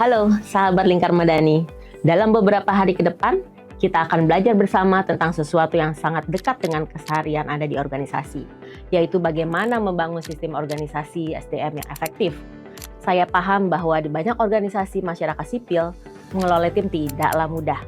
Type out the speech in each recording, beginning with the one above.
Halo, sahabat Lingkar Madani. Dalam beberapa hari ke depan, kita akan belajar bersama tentang sesuatu yang sangat dekat dengan keseharian Anda di organisasi, yaitu bagaimana membangun sistem organisasi SDM yang efektif. Saya paham bahwa di banyak organisasi masyarakat sipil, mengelola tim tidaklah mudah.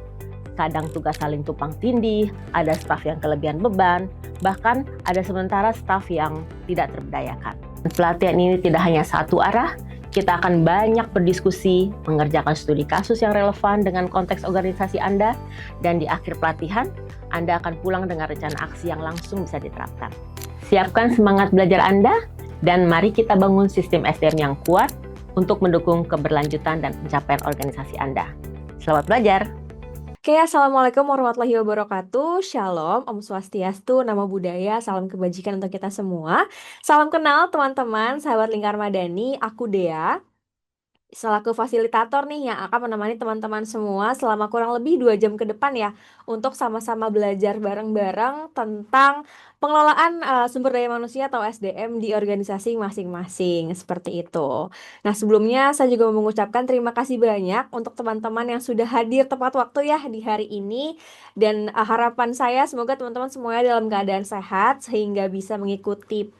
Kadang tugas saling tumpang tindih, ada staf yang kelebihan beban, bahkan ada sementara staf yang tidak terberdayakan. Pelatihan ini tidak hanya satu arah, kita akan banyak berdiskusi, mengerjakan studi kasus yang relevan dengan konteks organisasi Anda, dan di akhir pelatihan, Anda akan pulang dengan rencana aksi yang langsung bisa diterapkan. Siapkan semangat belajar Anda, dan mari kita bangun sistem SDM yang kuat untuk mendukung keberlanjutan dan pencapaian organisasi Anda. Selamat belajar! Oke, Assalamualaikum warahmatullahi wabarakatuh. Shalom, Om Swastiastu, Namo Buddhaya, salam kebajikan untuk kita semua. Salam kenal teman-teman, sahabat Lingkar Madani, aku Dea. Selaku fasilitator nih yang akan menemani teman-teman semua selama kurang lebih 2 jam ke depan ya, untuk sama-sama belajar bareng-bareng tentang pengelolaan sumber daya manusia atau SDM di organisasi masing-masing, seperti itu. Nah, sebelumnya saya juga mau mengucapkan terima kasih banyak untuk teman-teman yang sudah hadir tepat waktu ya di hari ini. Dan harapan saya semoga teman-teman semuanya dalam keadaan sehat sehingga bisa mengikuti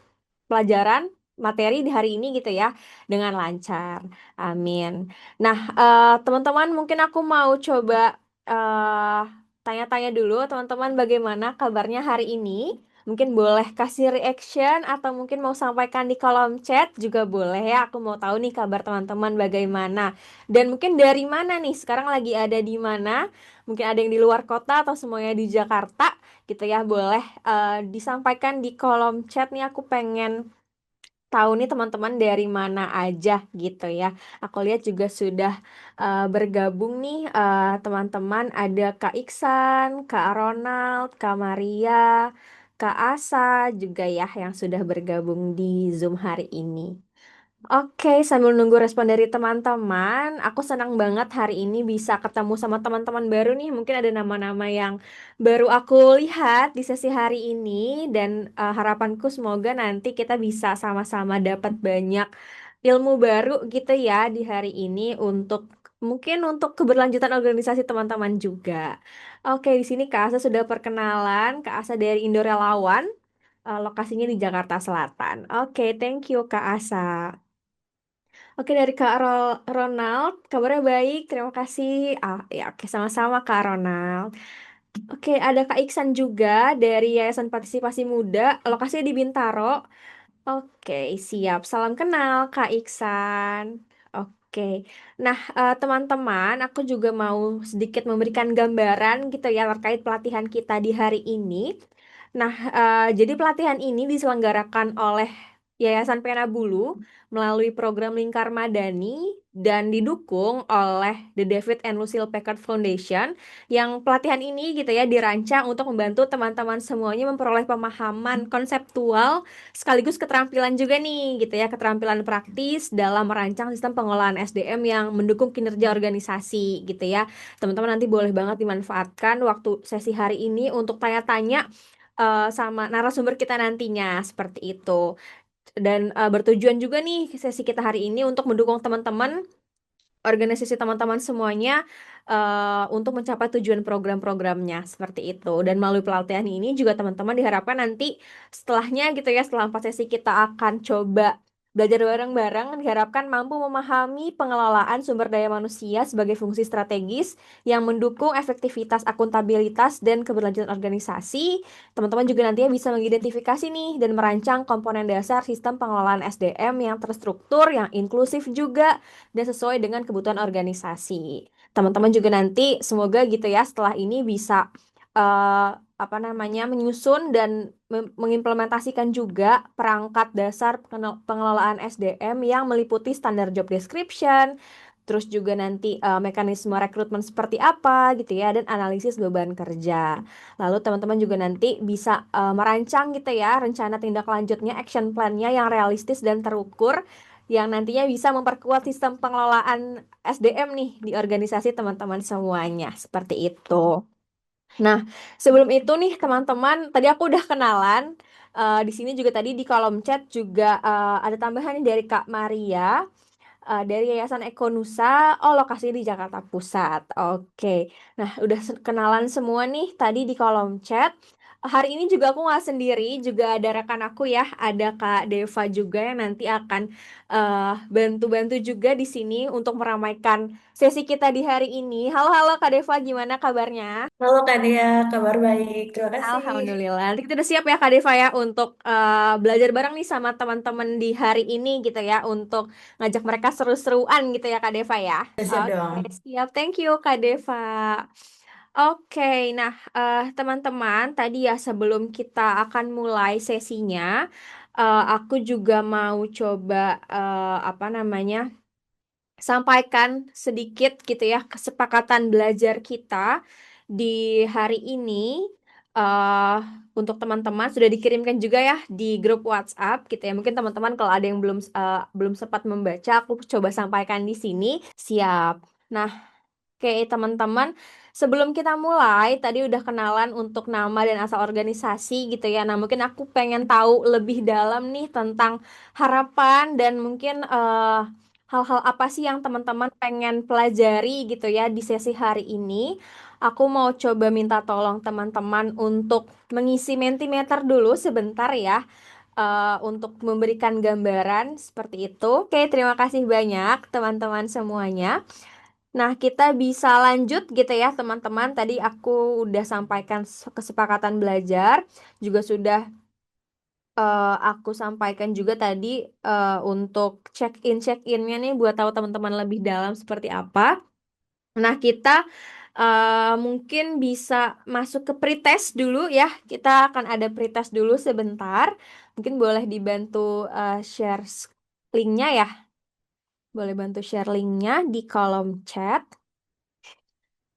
pelajaran materi di hari ini gitu ya dengan lancar. Amin. Nah, teman-teman mungkin aku mau coba eh, tanya-tanya dulu teman-teman bagaimana kabarnya hari ini. Mungkin boleh kasih reaction atau mungkin mau sampaikan di kolom chat juga boleh ya. Aku mau tahu nih kabar teman-teman bagaimana. Dan mungkin dari mana nih? Sekarang lagi ada di mana? Mungkin ada yang di luar kota atau semuanya di Jakarta gitu ya. Boleh disampaikan di kolom chat nih, aku pengen tahu nih teman-teman dari mana aja gitu ya. Aku lihat juga sudah bergabung nih teman-teman, ada Kak Iksan, Kak Ronald, Kak Maria, Kak Asa juga ya yang sudah bergabung di Zoom hari ini. Oke, sambil nunggu respon dari teman-teman, aku senang banget hari ini bisa ketemu sama teman-teman baru nih. Mungkin ada nama-nama yang baru aku lihat di sesi hari ini, dan harapanku semoga nanti kita bisa sama-sama dapat banyak ilmu baru gitu ya di hari ini untuk mungkin untuk keberlanjutan organisasi teman-teman juga. Oke, di sini Kak Asa sudah perkenalan, Kak Asa dari Indo Relawan, lokasinya di Jakarta Selatan. Oke, thank you Kak Asa. Oke, dari Kak Ronald, kabarnya baik, terima kasih. Ya, oke, sama-sama Kak Ronald. Oke, ada Kak Iksan juga dari Yayasan Partisipasi Muda, lokasinya di Bintaro. Oke, siap. Salam kenal Kak Iksan. Oke, nah teman-teman, aku juga mau sedikit memberikan gambaran gitu ya terkait pelatihan kita di hari ini. Nah, jadi pelatihan ini diselenggarakan oleh Yayasan Pena Bulu melalui program Lingkar Madani dan didukung oleh The David and Lucille Packard Foundation, yang pelatihan ini gitu ya dirancang untuk membantu teman-teman semuanya memperoleh pemahaman konseptual sekaligus keterampilan juga nih gitu ya, keterampilan praktis dalam merancang sistem pengelolaan SDM yang mendukung kinerja organisasi gitu ya. Teman-teman nanti boleh banget dimanfaatkan waktu sesi hari ini untuk tanya-tanya sama narasumber kita nantinya seperti itu. Dan bertujuan juga nih sesi kita hari ini untuk mendukung teman-teman organisasi teman-teman semuanya untuk mencapai tujuan program-programnya seperti itu. Dan melalui pelatihan ini juga teman-teman diharapkan nanti setelahnya gitu ya, setelah 4 sesi kita akan coba belajar bareng-bareng, diharapkan mampu memahami pengelolaan sumber daya manusia sebagai fungsi strategis yang mendukung efektivitas, akuntabilitas, dan keberlanjutan organisasi. Teman-teman juga nantinya bisa mengidentifikasi nih dan merancang komponen dasar sistem pengelolaan SDM yang terstruktur, yang inklusif juga, dan sesuai dengan kebutuhan organisasi. Teman-teman juga nanti semoga gitu ya setelah ini bisa apa namanya menyusun dan mengimplementasikan juga perangkat dasar pengelolaan SDM yang meliputi standar job description, terus juga nanti mekanisme rekrutmen seperti apa gitu ya, dan analisis beban kerja. Lalu teman-teman juga nanti bisa merancang gitu ya rencana tindak lanjutnya, action plan-nya yang realistis dan terukur, yang nantinya bisa memperkuat sistem pengelolaan SDM nih di organisasi teman-teman semuanya. Seperti itu. Nah, sebelum itu nih teman-teman, tadi aku udah kenalan. Di sini juga tadi di kolom chat juga ada tambahan nih dari Kak Maria. dari Yayasan Ekonusa. Oh, lokasinya di Jakarta Pusat. Oke. Nah, udah kenalan semua nih tadi di kolom chat. Hari ini juga aku nggak sendiri, juga ada rekan aku ya, ada Kak Deva juga yang nanti akan bantu-bantu juga di sini untuk meramaikan sesi kita di hari ini. Halo, halo Kak Deva, gimana kabarnya? Halo Kak Dea, kabar baik. Terima kasih. Alhamdulillah. Nanti kita udah siap ya Kak Deva ya untuk belajar bareng nih sama teman-teman di hari ini gitu ya untuk ngajak mereka seru-seruan gitu ya Kak Deva ya. Udah siap Oke, dong. siap. Thank you Kak Deva. Oke, nah teman-teman tadi ya sebelum kita akan mulai sesinya, aku juga mau coba apa namanya sampaikan sedikit gitu ya kesepakatan belajar kita di hari ini. eh untuk teman-teman sudah dikirimkan juga ya di grup WhatsApp gitu ya. Mungkin teman-teman kalau ada yang belum sempat membaca, aku coba sampaikan di sini. Siap. Nah, oke, teman-teman, sebelum kita mulai, tadi udah kenalan untuk nama dan asal organisasi gitu ya. Nah, mungkin aku pengen tahu lebih dalam nih tentang harapan dan mungkin hal-hal apa sih yang teman-teman pengen pelajari gitu ya di sesi hari ini. Aku mau coba minta tolong teman-teman untuk mengisi Mentimeter dulu sebentar ya, untuk memberikan gambaran seperti itu. Oke, terima kasih banyak teman-teman semuanya. Nah, kita bisa lanjut gitu ya, teman-teman. Tadi aku udah sampaikan kesepakatan belajar, juga sudah aku sampaikan juga tadi untuk check-innya nih buat tahu teman-teman lebih dalam seperti apa. Nah, kita mungkin bisa masuk ke pretest dulu ya. Kita akan ada pretest dulu sebentar. Mungkin boleh dibantu share linknya ya. Boleh bantu share linknya di kolom chat.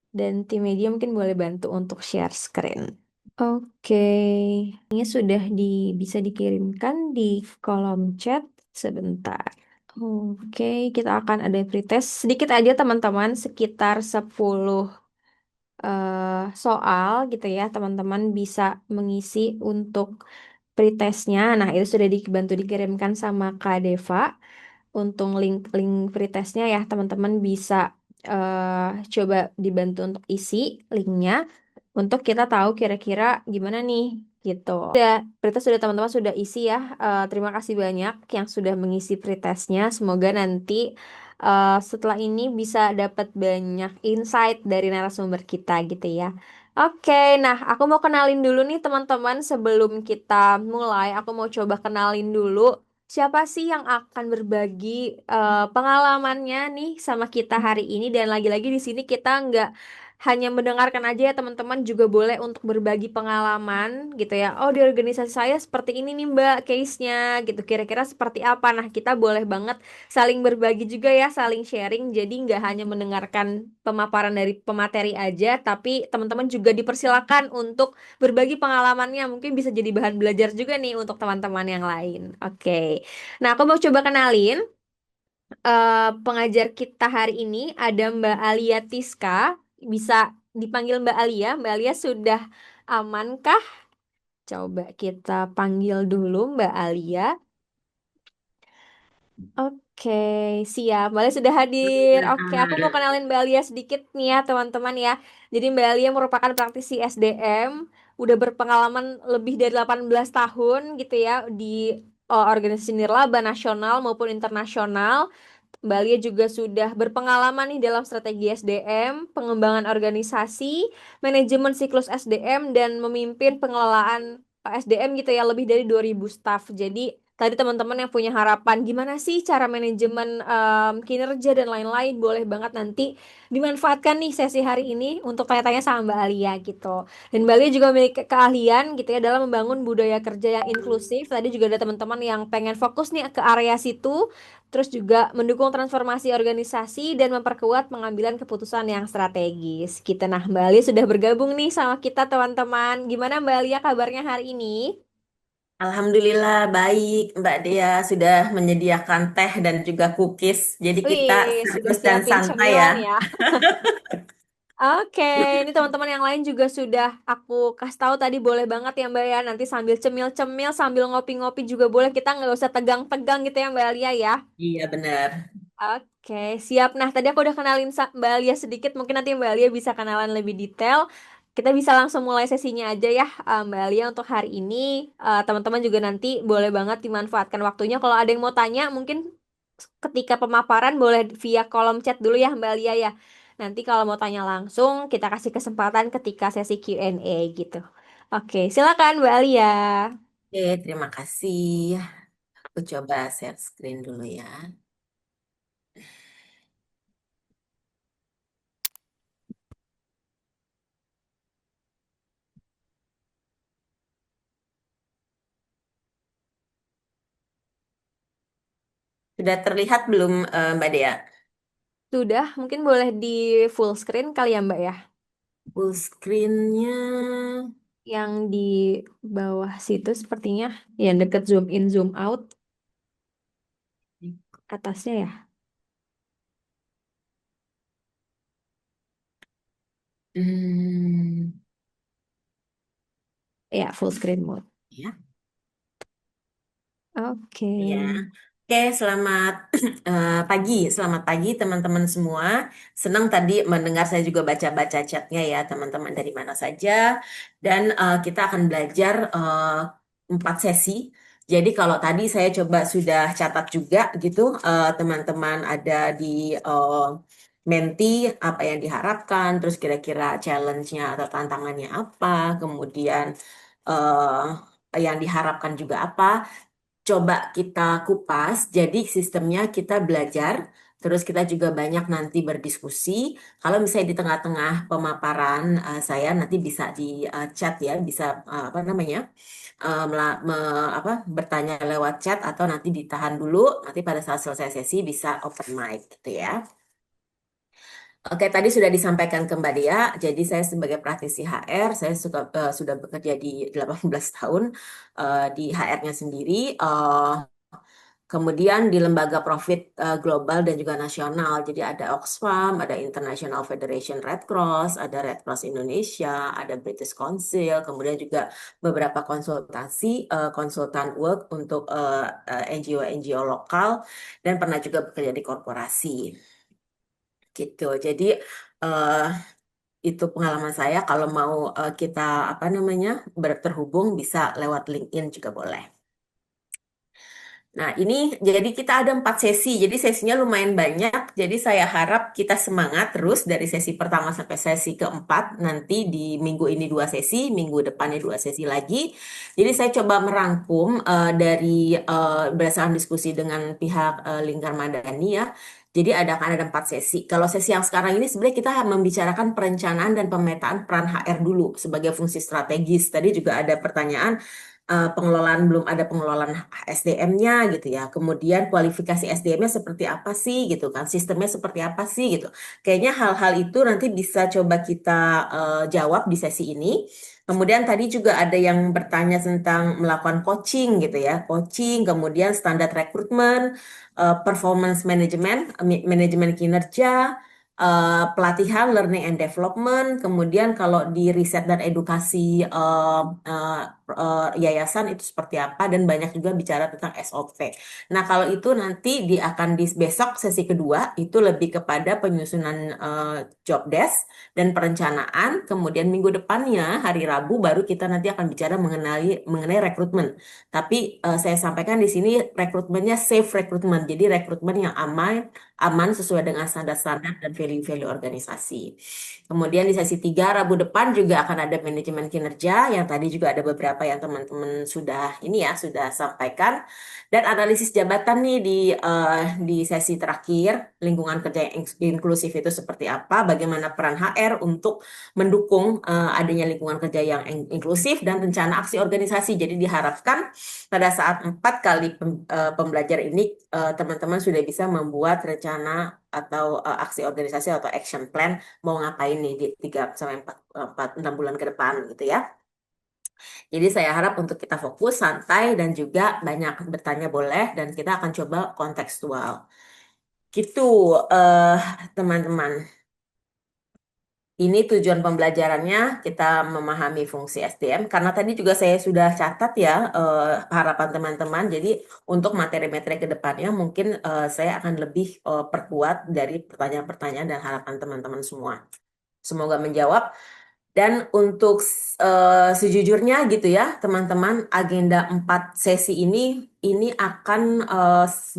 Dan tim media mungkin boleh bantu untuk share screen. Oke, ini sudah bisa dikirimkan di kolom chat sebentar. Oke, kita akan ada pretest sedikit aja teman-teman, sekitar 10 soal gitu ya. Teman-teman bisa mengisi untuk pretestnya. Nah, itu sudah dibantu dikirimkan sama Kak Deva. Untuk link pretestnya ya teman-teman bisa coba dibantu untuk isi linknya untuk kita tahu kira-kira gimana nih gitu. Pretest sudah teman-teman sudah isi ya. Terima kasih banyak yang sudah mengisi pretestnya. Semoga nanti setelah ini bisa dapat banyak insight dari narasumber kita gitu ya. Oke, nah aku mau kenalin dulu nih teman-teman sebelum kita mulai. Aku mau coba kenalin dulu siapa sih yang akan berbagi pengalamannya nih sama kita hari ini. Dan lagi-lagi di sini kita nggak hanya mendengarkan aja ya teman-teman, juga boleh untuk berbagi pengalaman gitu ya. Oh, di organisasi saya seperti ini nih Mbak case-nya gitu. Kira-kira seperti apa? Nah, kita boleh banget saling berbagi juga ya, saling sharing. Jadi nggak hanya mendengarkan pemaparan dari pemateri aja, tapi teman-teman juga dipersilakan untuk berbagi pengalamannya. Mungkin bisa jadi bahan belajar juga nih untuk teman-teman yang lain. Oke. Nah, aku mau coba kenalin pengajar kita hari ini ada Mbak Alia Tiska. Bisa dipanggil Mbak Alia. Mbak Alia sudah amankah? Coba kita panggil dulu Mbak Alia. Oke, siap. Mbak Alia sudah hadir. Oke, aku mau kenalin Mbak Alia sedikit nih ya, teman-teman ya. Jadi Mbak Alia merupakan praktisi SDM, udah berpengalaman lebih dari 18 tahun gitu ya di organisasi nirlaba nasional maupun internasional. Mbak Lia juga sudah berpengalaman nih dalam strategi SDM, pengembangan organisasi, manajemen siklus SDM, dan memimpin pengelolaan SDM gitu ya, lebih dari 2000 staf. Jadi tadi teman-teman yang punya harapan gimana sih cara manajemen kinerja dan lain-lain, boleh banget nanti dimanfaatkan nih sesi hari ini untuk tanya-tanya sama Mbak Alia gitu. Dan Mbak Alia juga memiliki keahlian gitu ya dalam membangun budaya kerja yang inklusif. Tadi juga ada teman-teman yang pengen fokus nih ke area situ, terus juga mendukung transformasi organisasi dan memperkuat pengambilan keputusan yang strategis. Kita nah Mbak Alia sudah bergabung nih sama kita teman-teman. Gimana Mbak Alia kabarnya hari ini? Alhamdulillah baik. Mbak Dea sudah menyediakan teh dan juga cookies. Jadi kita Wih, sudah serius dan siapin santai ya. cemilan ya. Oke, ini teman-teman yang lain juga sudah aku kasih tahu tadi, boleh banget ya Mbak ya. Nanti sambil cemil-cemil, sambil ngopi-ngopi juga boleh. Kita nggak usah tegang-tegang gitu ya Mbak Alia ya. Iya benar. Oke, siap. Nah, tadi aku udah kenalin Mbak Alia sedikit. Mungkin nanti Mbak Alia bisa kenalan lebih detail. Kita bisa langsung mulai sesinya aja ya, Mbak Alia, untuk hari ini. Teman-teman juga nanti boleh banget dimanfaatkan waktunya. Kalau ada yang mau tanya, mungkin ketika pemaparan boleh via kolom chat dulu ya, Mbak Alia ya. Nanti kalau mau tanya langsung, kita kasih kesempatan ketika sesi Q&A gitu. Oke, silakan Mbak Alia. Oke, terima kasih. Aku coba share screen dulu ya. Sudah terlihat belum Mbak Dea? Sudah, mungkin boleh di full screen kali ya, Mbak ya. Full screen-nya. Yang di bawah situ sepertinya yang deket zoom in zoom out atasnya ya. Hmm, Ya, full screen mode. ya. Oke. Ya, oke, selamat pagi, selamat pagi teman-teman semua. Senang tadi mendengar, saya juga baca-baca chatnya ya teman-teman dari mana saja. Dan kita akan belajar 4 sesi. Jadi kalau tadi saya coba sudah catat juga gitu, teman-teman ada di Menti apa yang diharapkan, terus kira-kira challenge-nya atau tantangannya apa, kemudian yang diharapkan juga apa. Coba kita kupas, jadi sistemnya kita belajar, terus kita juga banyak nanti berdiskusi. Kalau misalnya di tengah-tengah pemaparan saya nanti bisa di chat ya, bisa apa namanya, bertanya lewat chat atau nanti ditahan dulu, nanti pada saat selesai sesi bisa open mic gitu ya. Oke, tadi sudah disampaikan ke Mbak Dia, jadi saya sebagai praktisi HR, saya sudah bekerja di 18 tahun di HR-nya sendiri. Kemudian di lembaga profit global dan juga nasional. Jadi ada Oxfam, ada International Federation Red Cross, ada Red Cross Indonesia, ada British Council, kemudian juga beberapa konsultan work untuk NGO-NGO lokal, dan pernah juga bekerja di korporasi. Gitu. Jadi eh, itu pengalaman saya. Kalau mau kita apa namanya terhubung bisa lewat LinkedIn juga boleh. Nah, ini jadi kita ada 4 sesi, jadi sesinya lumayan banyak. Jadi saya harap kita semangat terus dari sesi pertama sampai sesi keempat. Nanti di minggu ini 2 sesi, minggu depannya 2 sesi lagi. Jadi saya coba merangkum dari berdasarkan diskusi dengan pihak Lingkar Madani ya. Jadi akan ada 4 sesi. Kalau sesi yang sekarang ini sebenarnya kita membicarakan perencanaan dan pemetaan peran HR dulu sebagai fungsi strategis. Tadi juga ada pertanyaan pengelolaan, belum ada pengelolaan SDM-nya gitu ya. Kemudian kualifikasi SDM-nya seperti apa sih gitu kan? Sistemnya seperti apa sih gitu. Kayaknya hal-hal itu nanti bisa coba kita jawab di sesi ini. Kemudian tadi juga ada yang bertanya tentang melakukan coaching gitu ya. Coaching, kemudian standar rekrutmen, performance management, manajemen kinerja, pelatihan, learning and development, kemudian kalau di riset dan edukasi yayasan itu seperti apa, dan banyak juga bicara tentang SOP. Nah, kalau itu nanti akan di besok sesi kedua itu lebih kepada penyusunan job desk dan perencanaan, kemudian minggu depannya hari Rabu baru kita nanti akan bicara mengenai rekrutmen. Tapi saya sampaikan di sini rekrutmennya safe rekrutmen, jadi rekrutmen yang aman sesuai dengan standar-standar dan value-value organisasi. Kemudian di sesi 3 Rabu depan juga akan ada manajemen kinerja yang tadi juga ada beberapa yang teman-teman sudah ini ya sudah sampaikan, dan analisis jabatan nih di sesi terakhir lingkungan kerja yang inklusif itu seperti apa, bagaimana peran HR untuk mendukung adanya lingkungan kerja yang inklusif dan rencana aksi organisasi. Jadi diharapkan pada saat 4 kali pembelajaran ini teman-teman sudah bisa membuat rencana atau aksi organisasi atau action plan mau ngapain nih di 3 sampai 6 bulan ke depan gitu ya. Jadi saya harap untuk kita fokus, santai, dan juga banyak bertanya boleh, dan kita akan coba kontekstual. Gitu, eh, teman-teman. Ini tujuan pembelajarannya kita memahami fungsi SDM karena tadi juga saya sudah catat ya harapan teman-teman. Jadi untuk materi-materi ke depannya mungkin saya akan lebih perkuat dari pertanyaan-pertanyaan dan harapan teman-teman semua. Semoga menjawab. Dan untuk sejujurnya gitu ya, teman-teman, agenda 4 sesi ini akan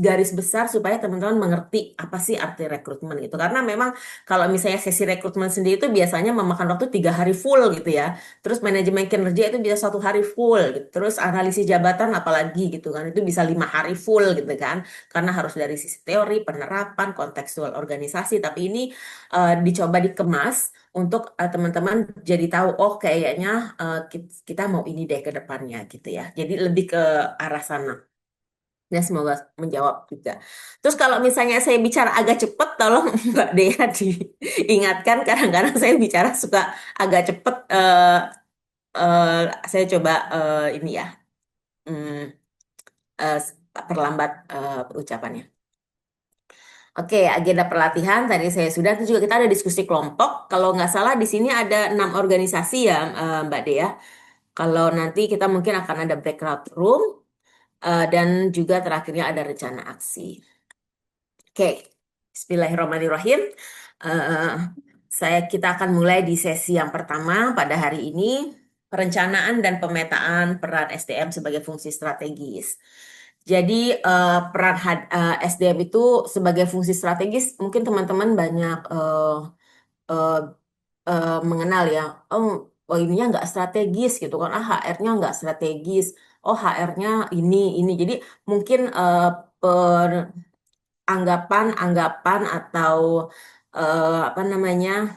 garis besar supaya teman-teman mengerti apa sih arti rekrutmen gitu. Karena memang kalau misalnya sesi rekrutmen sendiri itu biasanya memakan waktu 3 hari full gitu ya. Terus manajemen kinerja itu bisa 1 hari full gitu. Terus analisis jabatan apalagi gitu kan, itu bisa 5 hari full gitu kan. Karena harus dari sisi teori, penerapan, kontekstual organisasi. Tapi ini dicoba dikemas untuk teman-teman jadi tahu oh kayaknya kita mau ini deh ke depannya gitu ya. Jadi lebih ke arah sana. Dan semoga menjawab juga. Terus kalau misalnya saya bicara agak cepat, tolong Mbak Dea diingatkan. Kadang-kadang saya bicara suka agak cepat. Saya coba ini ya, hmm, eh, perlambat ucapannya. Oke, agenda pelatihan tadi saya sudah. Itu juga kita ada diskusi kelompok. Kalau nggak salah di sini ada 6 organisasi ya, Mbak Dea. Kalau nanti kita mungkin akan ada breakout room dan juga terakhirnya ada rencana aksi. Oke, Bismillahirrahmanirrahim. Eh, kita akan mulai di sesi yang pertama pada hari ini, perencanaan dan pemetaan peran SDM sebagai fungsi strategis. Jadi peran SDM itu sebagai fungsi strategis, mungkin teman-teman banyak eh, mengenal ya, oh ininya nggak strategis gitu kan, HR-nya nggak strategis, oh HR-nya ini. Jadi mungkin anggapan-anggapan atau apa namanya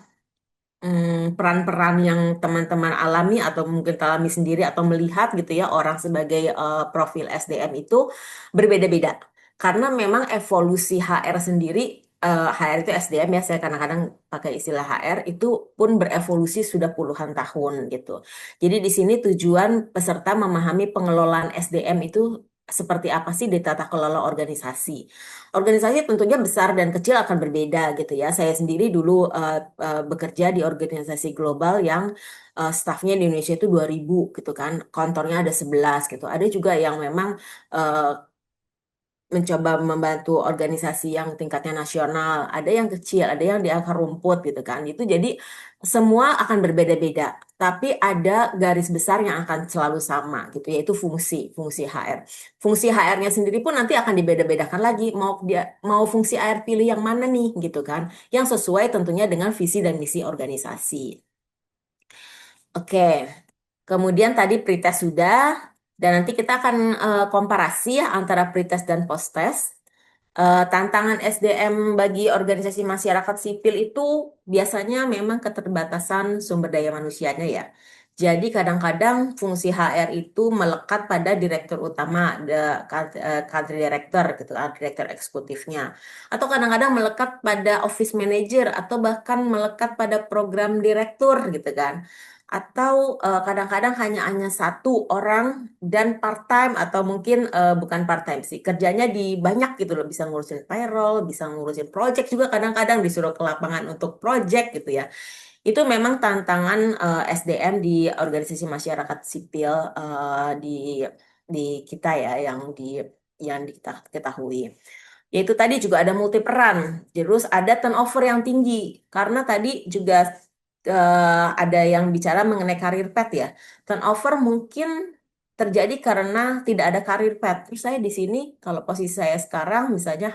peran-peran yang teman-teman alami atau mungkin alami sendiri atau melihat gitu ya orang sebagai profil SDM itu berbeda-beda karena memang evolusi HR sendiri HR itu SDM ya saya kadang-kadang pakai istilah HR itu pun berevolusi sudah puluhan tahun gitu. Jadi di sini tujuan peserta memahami pengelolaan SDM itu seperti apa sih di tata kelola organisasi. Organisasi tentunya besar dan kecil akan berbeda gitu ya. Saya sendiri dulu bekerja di organisasi global yang stafnya di Indonesia itu 2.000 gitu kan. Kantornya ada 11 gitu. Ada juga yang memang eh, mencoba membantu organisasi yang tingkatnya nasional. Ada yang kecil, ada yang di akar rumput gitu kan. Itu jadi semua akan berbeda-beda. Tapi ada garis besar yang akan selalu sama gitu, yaitu fungsi HR. Fungsi HR-nya sendiri pun nanti akan dibeda-bedakan lagi. Mau fungsi HR pilih yang mana nih gitu kan. Yang sesuai tentunya dengan visi dan misi organisasi. Oke. Kemudian tadi pretest sudah, dan nanti kita akan komparasi ya antara pretest dan post-test. Tantangan SDM bagi organisasi masyarakat sipil itu biasanya memang keterbatasan sumber daya manusianya ya. Jadi kadang-kadang fungsi HR itu melekat pada direktur utama, country director gitu, direktur eksekutifnya. Atau kadang-kadang melekat pada office manager atau bahkan melekat pada program direktur gitu kan. Atau kadang-kadang hanya satu orang dan part time atau mungkin bukan part time sih kerjanya di banyak gitu loh bisa ngurusin payroll bisa ngurusin project juga kadang-kadang disuruh ke lapangan untuk project gitu ya itu memang tantangan SDM di organisasi masyarakat sipil di kita ya yang kita ketahui yaitu tadi juga ada multi peran terus ada turnover yang tinggi karena tadi juga ada yang bicara mengenai karir path ya. Turnover mungkin terjadi karena tidak ada karir path. Terus saya di sini, kalau posisi saya sekarang, misalnya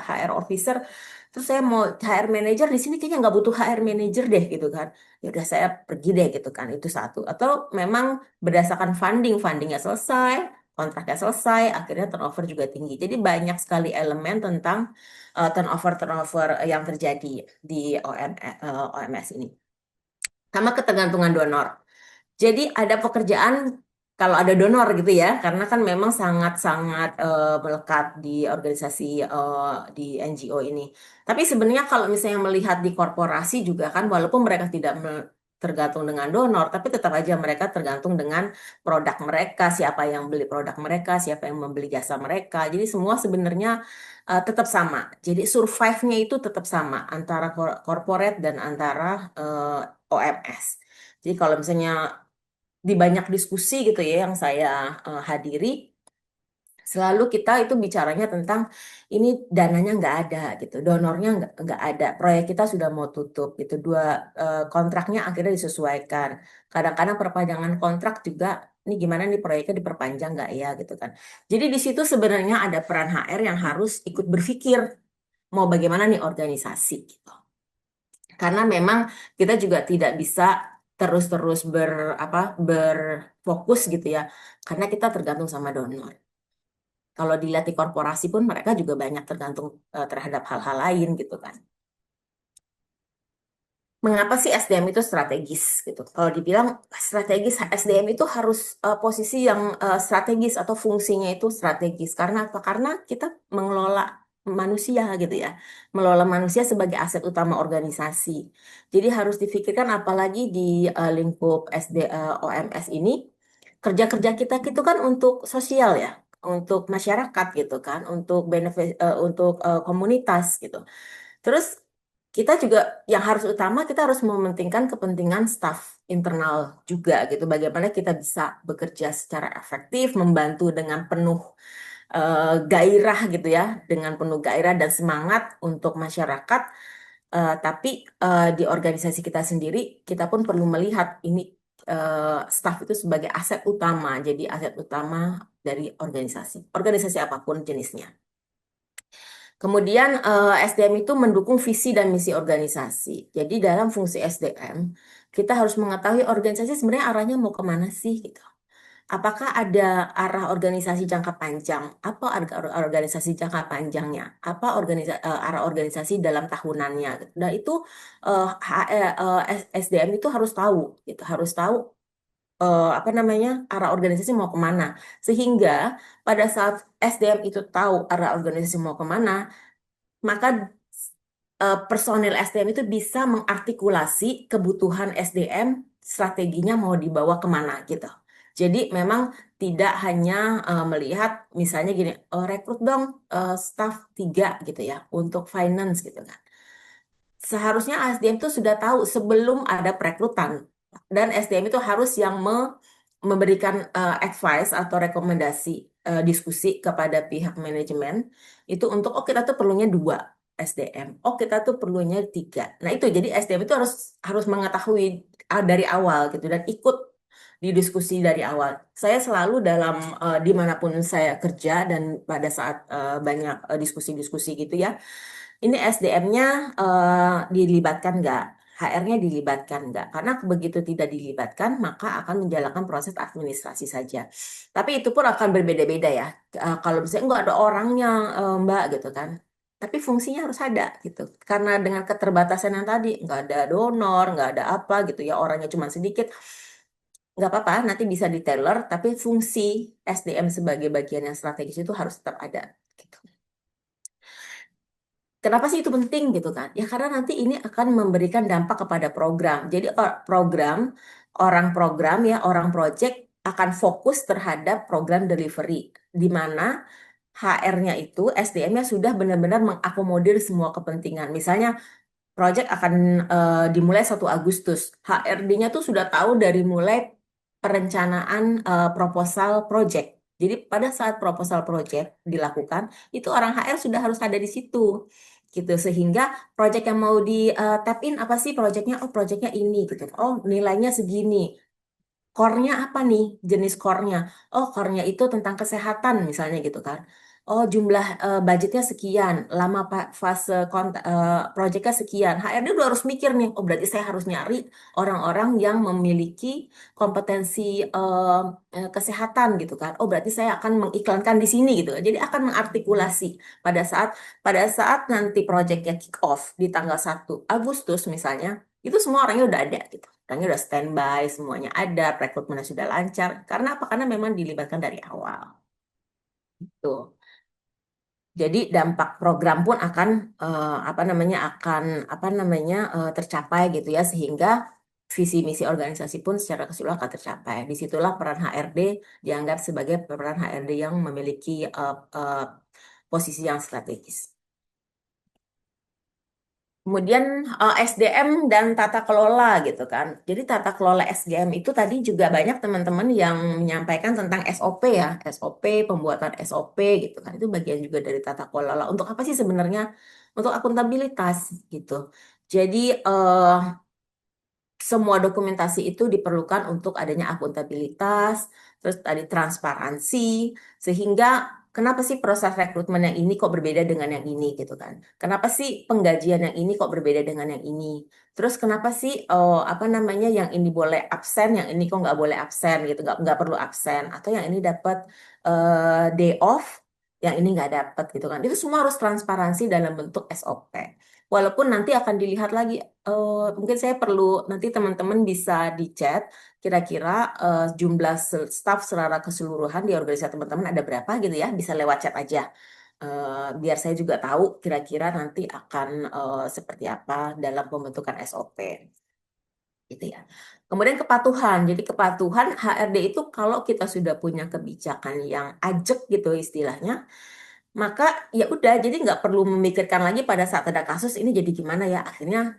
HR officer, terus saya mau HR manager di sini kayaknya nggak butuh HR manager deh gitu kan. Ya udah saya pergi deh gitu kan. Itu satu. Atau memang berdasarkan fundingnya selesai, kontraknya selesai, akhirnya turnover juga tinggi. Jadi banyak sekali elemen tentang turnover yang terjadi di OMS ini sama ketergantungan donor. Jadi ada pekerjaan kalau ada donor gitu ya, karena kan memang sangat-sangat melekat di organisasi di NGO ini. Tapi sebenarnya kalau misalnya melihat di korporasi juga kan, walaupun mereka tidak tergantung dengan donor, tapi tetap aja mereka tergantung dengan produk mereka, siapa yang beli produk mereka, siapa yang membeli jasa mereka. Jadi semua sebenarnya tetap sama. Jadi survive-nya itu tetap sama antara corporate dan antara OMS. Jadi kalau misalnya di banyak diskusi gitu ya yang saya hadiri, selalu kita itu bicaranya tentang ini dananya nggak ada gitu, donornya nggak ada, proyek kita sudah mau tutup gitu, kontraknya akhirnya disesuaikan. Kadang-kadang perpanjangan kontrak juga, ini gimana nih proyeknya diperpanjang nggak ya gitu kan. Jadi di situ sebenarnya ada peran HR yang harus ikut berpikir mau bagaimana nih organisasi gitu. Karena memang kita juga tidak bisa terus-terus berfokus gitu ya, karena kita tergantung sama donor. Kalau dilihat di korporasi pun mereka juga banyak tergantung terhadap hal-hal lain gitu kan. Mengapa sih SDM itu strategis gitu? Kalau dibilang strategis, SDM itu harus posisi yang strategis atau fungsinya itu strategis. Karena apa? Karena kita mengelola manusia gitu ya. Mengelola manusia sebagai aset utama organisasi. Jadi harus difikirkan apalagi di lingkup OMS ini, kerja-kerja kita itu kan untuk sosial ya, untuk masyarakat gitu kan, untuk benefit, untuk komunitas gitu. Terus kita juga yang harus utama, kita harus mementingkan kepentingan staf internal juga gitu. Bagaimana kita bisa bekerja secara efektif, membantu dengan penuh gairah gitu ya, dengan penuh gairah dan semangat untuk masyarakat. Tapi di organisasi kita sendiri, kita pun perlu melihat ini staf itu sebagai aset utama, jadi aset utama dari organisasi apapun jenisnya. Kemudian SDM itu mendukung visi dan misi organisasi. Jadi dalam fungsi SDM, kita harus mengetahui organisasi sebenarnya arahnya mau kemana sih gitu. Apakah ada arah organisasi jangka panjang? Apa organisasi jangka panjangnya? Apa arah organisasi dalam tahunannya? Nah itu SDM itu harus tahu, gitu. Harus tahu apa namanya arah organisasi mau kemana. Sehingga pada saat SDM itu tahu arah organisasi mau kemana, maka personil SDM itu bisa mengartikulasi kebutuhan SDM, strateginya mau dibawa kemana gitu. Jadi memang tidak hanya melihat misalnya gini, rekrut dong staff 3 gitu ya untuk finance gitu kan. Seharusnya SDM itu sudah tahu sebelum ada perekrutan, dan SDM itu harus yang memberikan advice atau rekomendasi, diskusi kepada pihak manajemen itu untuk kita tuh perlunya 2 SDM, kita tuh perlunya 3. Nah itu jadi SDM itu harus mengetahui dari awal gitu dan ikut di diskusi dari awal. Saya selalu dalam dimanapun saya kerja dan pada saat banyak diskusi-diskusi gitu ya, ini SDM-nya dilibatkan nggak? HR-nya dilibatkan nggak? Karena begitu tidak dilibatkan, maka akan menjalankan proses administrasi saja. Tapi itu pun akan berbeda-beda ya. Kalau misalnya nggak ada orangnya, Mbak, gitu kan. Tapi fungsinya harus ada gitu. Karena dengan keterbatasan yang tadi, nggak ada donor, nggak ada apa gitu ya, orangnya cuma sedikit. Nggak apa-apa, nanti bisa di-tailor, tapi fungsi SDM sebagai bagian yang strategis itu harus tetap ada. Gitu. Kenapa sih itu penting gitu kan? Ya karena nanti ini akan memberikan dampak kepada program. Jadi program ya, orang project akan fokus terhadap program delivery, di mana HR-nya itu, SDM-nya sudah benar-benar mengakomodir semua kepentingan. Misalnya project akan dimulai 1 Agustus. HRD-nya tuh sudah tahu dari mulai perencanaan proposal project. Jadi pada saat proposal project dilakukan, itu orang HR sudah harus ada di situ. Gitu sehingga project yang mau di tap in apa sih projectnya? Oh, projectnya ini gitu. Oh, nilainya segini. Core-nya apa nih? Jenis core-nya. Oh, core-nya itu tentang kesehatan misalnya gitu kan. Oh, jumlah budgetnya sekian, lama fase projectnya sekian. HRD udah harus mikir nih, oh berarti saya harus nyari orang-orang yang memiliki kompetensi kesehatan gitu kan. Oh, berarti saya akan mengiklankan di sini gitu. Jadi akan mengartikulasi pada saat nanti projectnya kick off di tanggal 1 Agustus misalnya, itu semua orangnya udah ada gitu. Orangnya udah standby, semuanya ada, rekrutmennya sudah lancar. Karena apa? Karena memang dilibatkan dari awal. Tuh. Jadi dampak program pun akan tercapai gitu ya, sehingga visi misi organisasi pun secara keseluruhan akan tercapai. Disitulah peran HRD dianggap sebagai peran HRD yang memiliki posisi yang strategis. Kemudian SDM dan tata kelola gitu kan. Jadi tata kelola SDM itu tadi juga banyak teman-teman yang menyampaikan tentang SOP ya, SOP, pembuatan SOP gitu kan. Itu bagian juga dari tata kelola. Untuk apa sih sebenarnya? Untuk akuntabilitas gitu. Jadi semua dokumentasi itu diperlukan untuk adanya akuntabilitas, terus tadi transparansi, sehingga kenapa sih proses rekrutmen yang ini kok berbeda dengan yang ini gitu kan? Kenapa sih penggajian yang ini kok berbeda dengan yang ini? Terus kenapa sih apa namanya yang ini boleh absen, yang ini kok nggak boleh absen gitu, nggak perlu absen, atau yang ini dapat day off, yang ini nggak dapat gitu kan? Itu semua harus transparansi dalam bentuk SOP. Walaupun nanti akan dilihat lagi, mungkin saya perlu nanti teman-teman bisa di chat kira-kira jumlah staff secara keseluruhan di organisasi teman-teman ada berapa gitu ya, bisa lewat chat aja. Biar saya juga tahu kira-kira nanti akan seperti apa dalam pembentukan SOP gitu ya. Kemudian kepatuhan. Jadi kepatuhan HRD itu kalau kita sudah punya kebijakan yang ajak gitu istilahnya, maka ya udah jadi nggak perlu memikirkan lagi pada saat ada kasus ini jadi gimana ya, akhirnya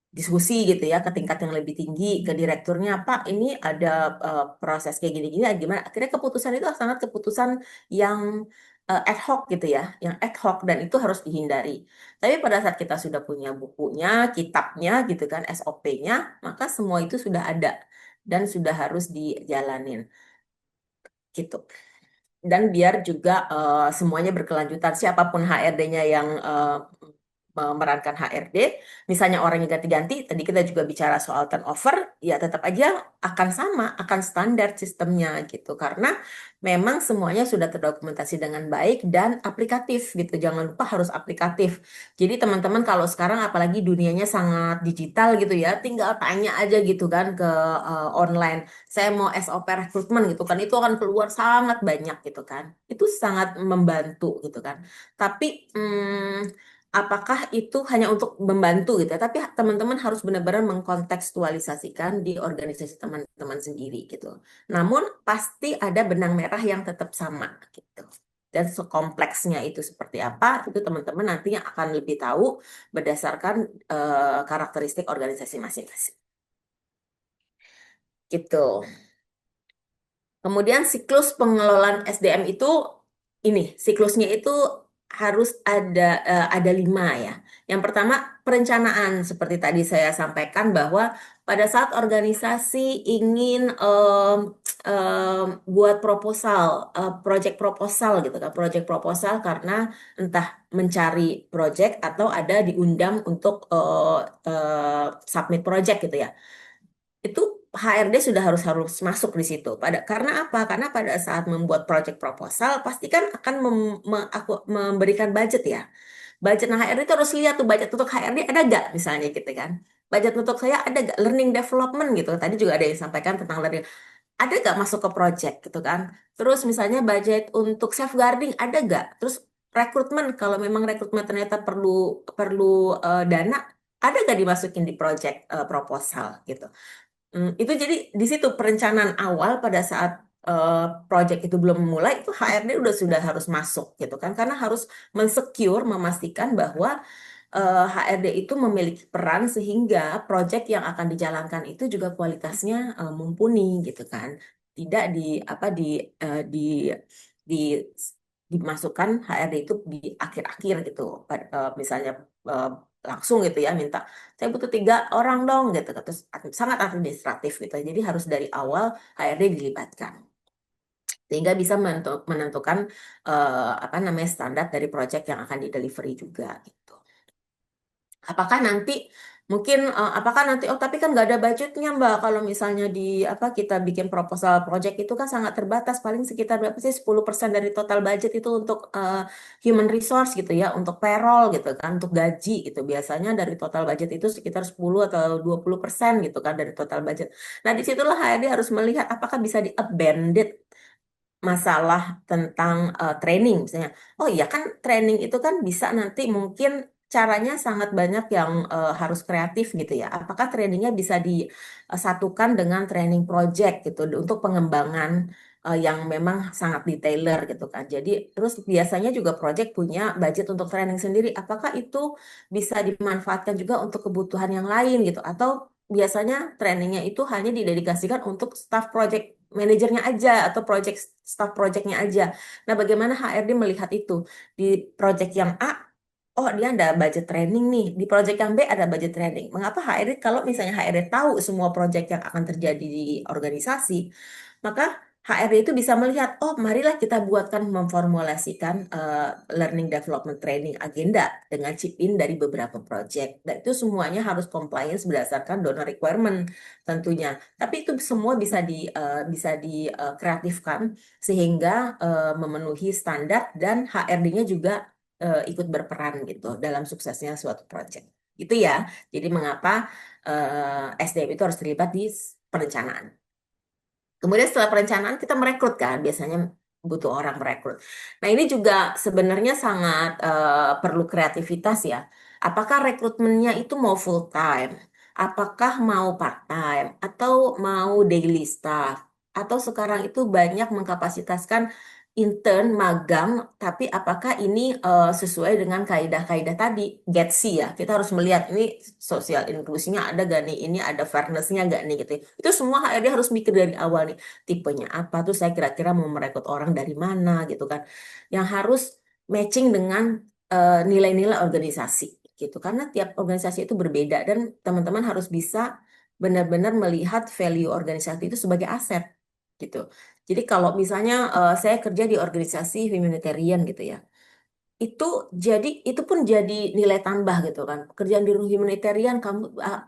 diskusi gitu ya ke tingkat yang lebih tinggi ke direkturnya, Pak ini ada proses kayak gini-gini gimana, akhirnya keputusan itu sangat keputusan yang ad hoc gitu ya, yang ad hoc dan itu harus dihindari. Tapi pada saat kita sudah punya bukunya, kitabnya gitu kan, SOP-nya, maka semua itu sudah ada dan sudah harus dijalanin gitu. Dan biar juga semuanya berkelanjutan, siapapun HRD-nya yang memerankan HRD, misalnya orangnya ganti-ganti, tadi kita juga bicara soal turnover, ya tetap aja akan sama, akan standar sistemnya gitu, karena memang semuanya sudah terdokumentasi dengan baik dan aplikatif gitu, jangan lupa harus aplikatif. Jadi teman-teman kalau sekarang apalagi dunianya sangat digital gitu ya, tinggal tanya aja gitu kan ke online, saya mau SOP rekrutmen gitu kan, itu akan keluar sangat banyak gitu kan, itu sangat membantu gitu kan. Tapi apakah itu hanya untuk membantu gitu ya, tapi teman-teman harus benar-benar mengkontekstualisasikan di organisasi teman-teman sendiri gitu. Namun pasti ada benang merah yang tetap sama gitu. Dan sekompleksnya itu seperti apa, itu teman-teman nantinya akan lebih tahu berdasarkan karakteristik organisasi masing-masing. Gitu. Kemudian siklus pengelolaan SDM itu ini siklusnya itu harus ada 5 ya. Yang pertama perencanaan seperti tadi saya sampaikan bahwa pada saat organisasi ingin buat proposal, project proposal gitu kan, project proposal karena entah mencari project atau ada diundang untuk submit project gitu ya, itu HRD sudah harus harus masuk di situ. Karena apa? Karena pada saat membuat project proposal pasti kan akan memberikan budget ya. Budget, nah HRD itu harus lihat tuh budget untuk HRD ada gak misalnya gitu kan. Budget untuk saya ada gak learning development gitu. Tadi juga ada yang disampaikan tentang learning. Ada gak masuk ke project gitu kan. Terus misalnya budget untuk safeguarding ada gak. Terus rekrutmen, kalau memang rekrutmen ternyata perlu perlu dana, ada gak dimasukin di project proposal gitu. Itu jadi di situ perencanaan awal pada saat project itu belum mulai itu HRD sudah harus masuk gitu kan, karena harus mensecure memastikan bahwa HRD itu memiliki peran sehingga project yang akan dijalankan itu juga kualitasnya mumpuni gitu kan, tidak di apa di di dimasukkan HRD itu di akhir-akhir gitu. Misalnya eh, langsung gitu ya minta saya butuh 3 orang dong gitu, terus sangat administratif gitu, jadi harus dari awal HRD dilibatkan sehingga bisa menentukan apa namanya standar dari project yang akan di delivery juga gitu. Apakah nanti mungkin apakah nanti oh tapi kan nggak ada budgetnya Mbak, kalau misalnya di apa kita bikin proposal project itu kan sangat terbatas, paling sekitar berapa sih 10% dari total budget itu untuk human resource gitu ya, untuk payroll gitu kan, untuk gaji gitu, biasanya dari total budget itu sekitar 10 atau 20% gitu kan dari total budget. Nah disitulah HRD harus melihat apakah bisa di-abandon masalah tentang training misalnya. Oh iya kan training itu kan bisa nanti mungkin caranya sangat banyak yang harus kreatif gitu ya. Apakah trainingnya bisa disatukan dengan training project gitu untuk pengembangan yang memang sangat detailer gitu kan. Jadi terus biasanya juga project punya budget untuk training sendiri. Apakah itu bisa dimanfaatkan juga untuk kebutuhan yang lain gitu? Atau biasanya trainingnya itu hanya didedikasikan untuk staff project manajernya aja atau staff projectnya aja. Nah, bagaimana HRD melihat itu? Di project yang A, oh dia ada budget training nih. Di project yang B ada budget training. Mengapa HRD, kalau misalnya HRD tahu semua project yang akan terjadi di organisasi, maka HRD itu bisa melihat, oh marilah kita buatkan memformulasikan learning development training agenda dengan chip in dari beberapa project. Dan itu semuanya harus compliance berdasarkan donor requirement tentunya. Tapi itu semua bisa dikreatifkan sehingga memenuhi standar dan HRD-nya juga ikut berperan gitu dalam suksesnya suatu project. Itu ya. Jadi mengapa SDM itu harus terlibat di perencanaan. Kemudian setelah perencanaan kita merekrut kan, biasanya butuh orang merekrut. Nah ini juga sebenarnya sangat perlu kreativitas ya. Apakah rekrutmennya itu mau full time? Apakah mau part time? Atau mau daily staff? Atau sekarang itu banyak mengkapasitaskan intern, magang, tapi apakah ini sesuai dengan kaidah-kaidah tadi, GETSI ya. Kita harus melihat ini sosial inklusinya ada gak nih, ini ada fairness-nya gak nih gitu. Itu semua HRD harus mikir dari awal nih, tipenya apa tuh saya kira-kira mau merekrut orang dari mana gitu kan. Yang harus matching dengan nilai-nilai organisasi gitu. Karena tiap organisasi itu berbeda dan teman-teman harus bisa benar-benar melihat value organisasi itu sebagai aset gitu. Jadi kalau misalnya saya kerja di organisasi humanitarian gitu ya, itu pun jadi nilai tambah gitu kan. Pekerjaan di humanitarian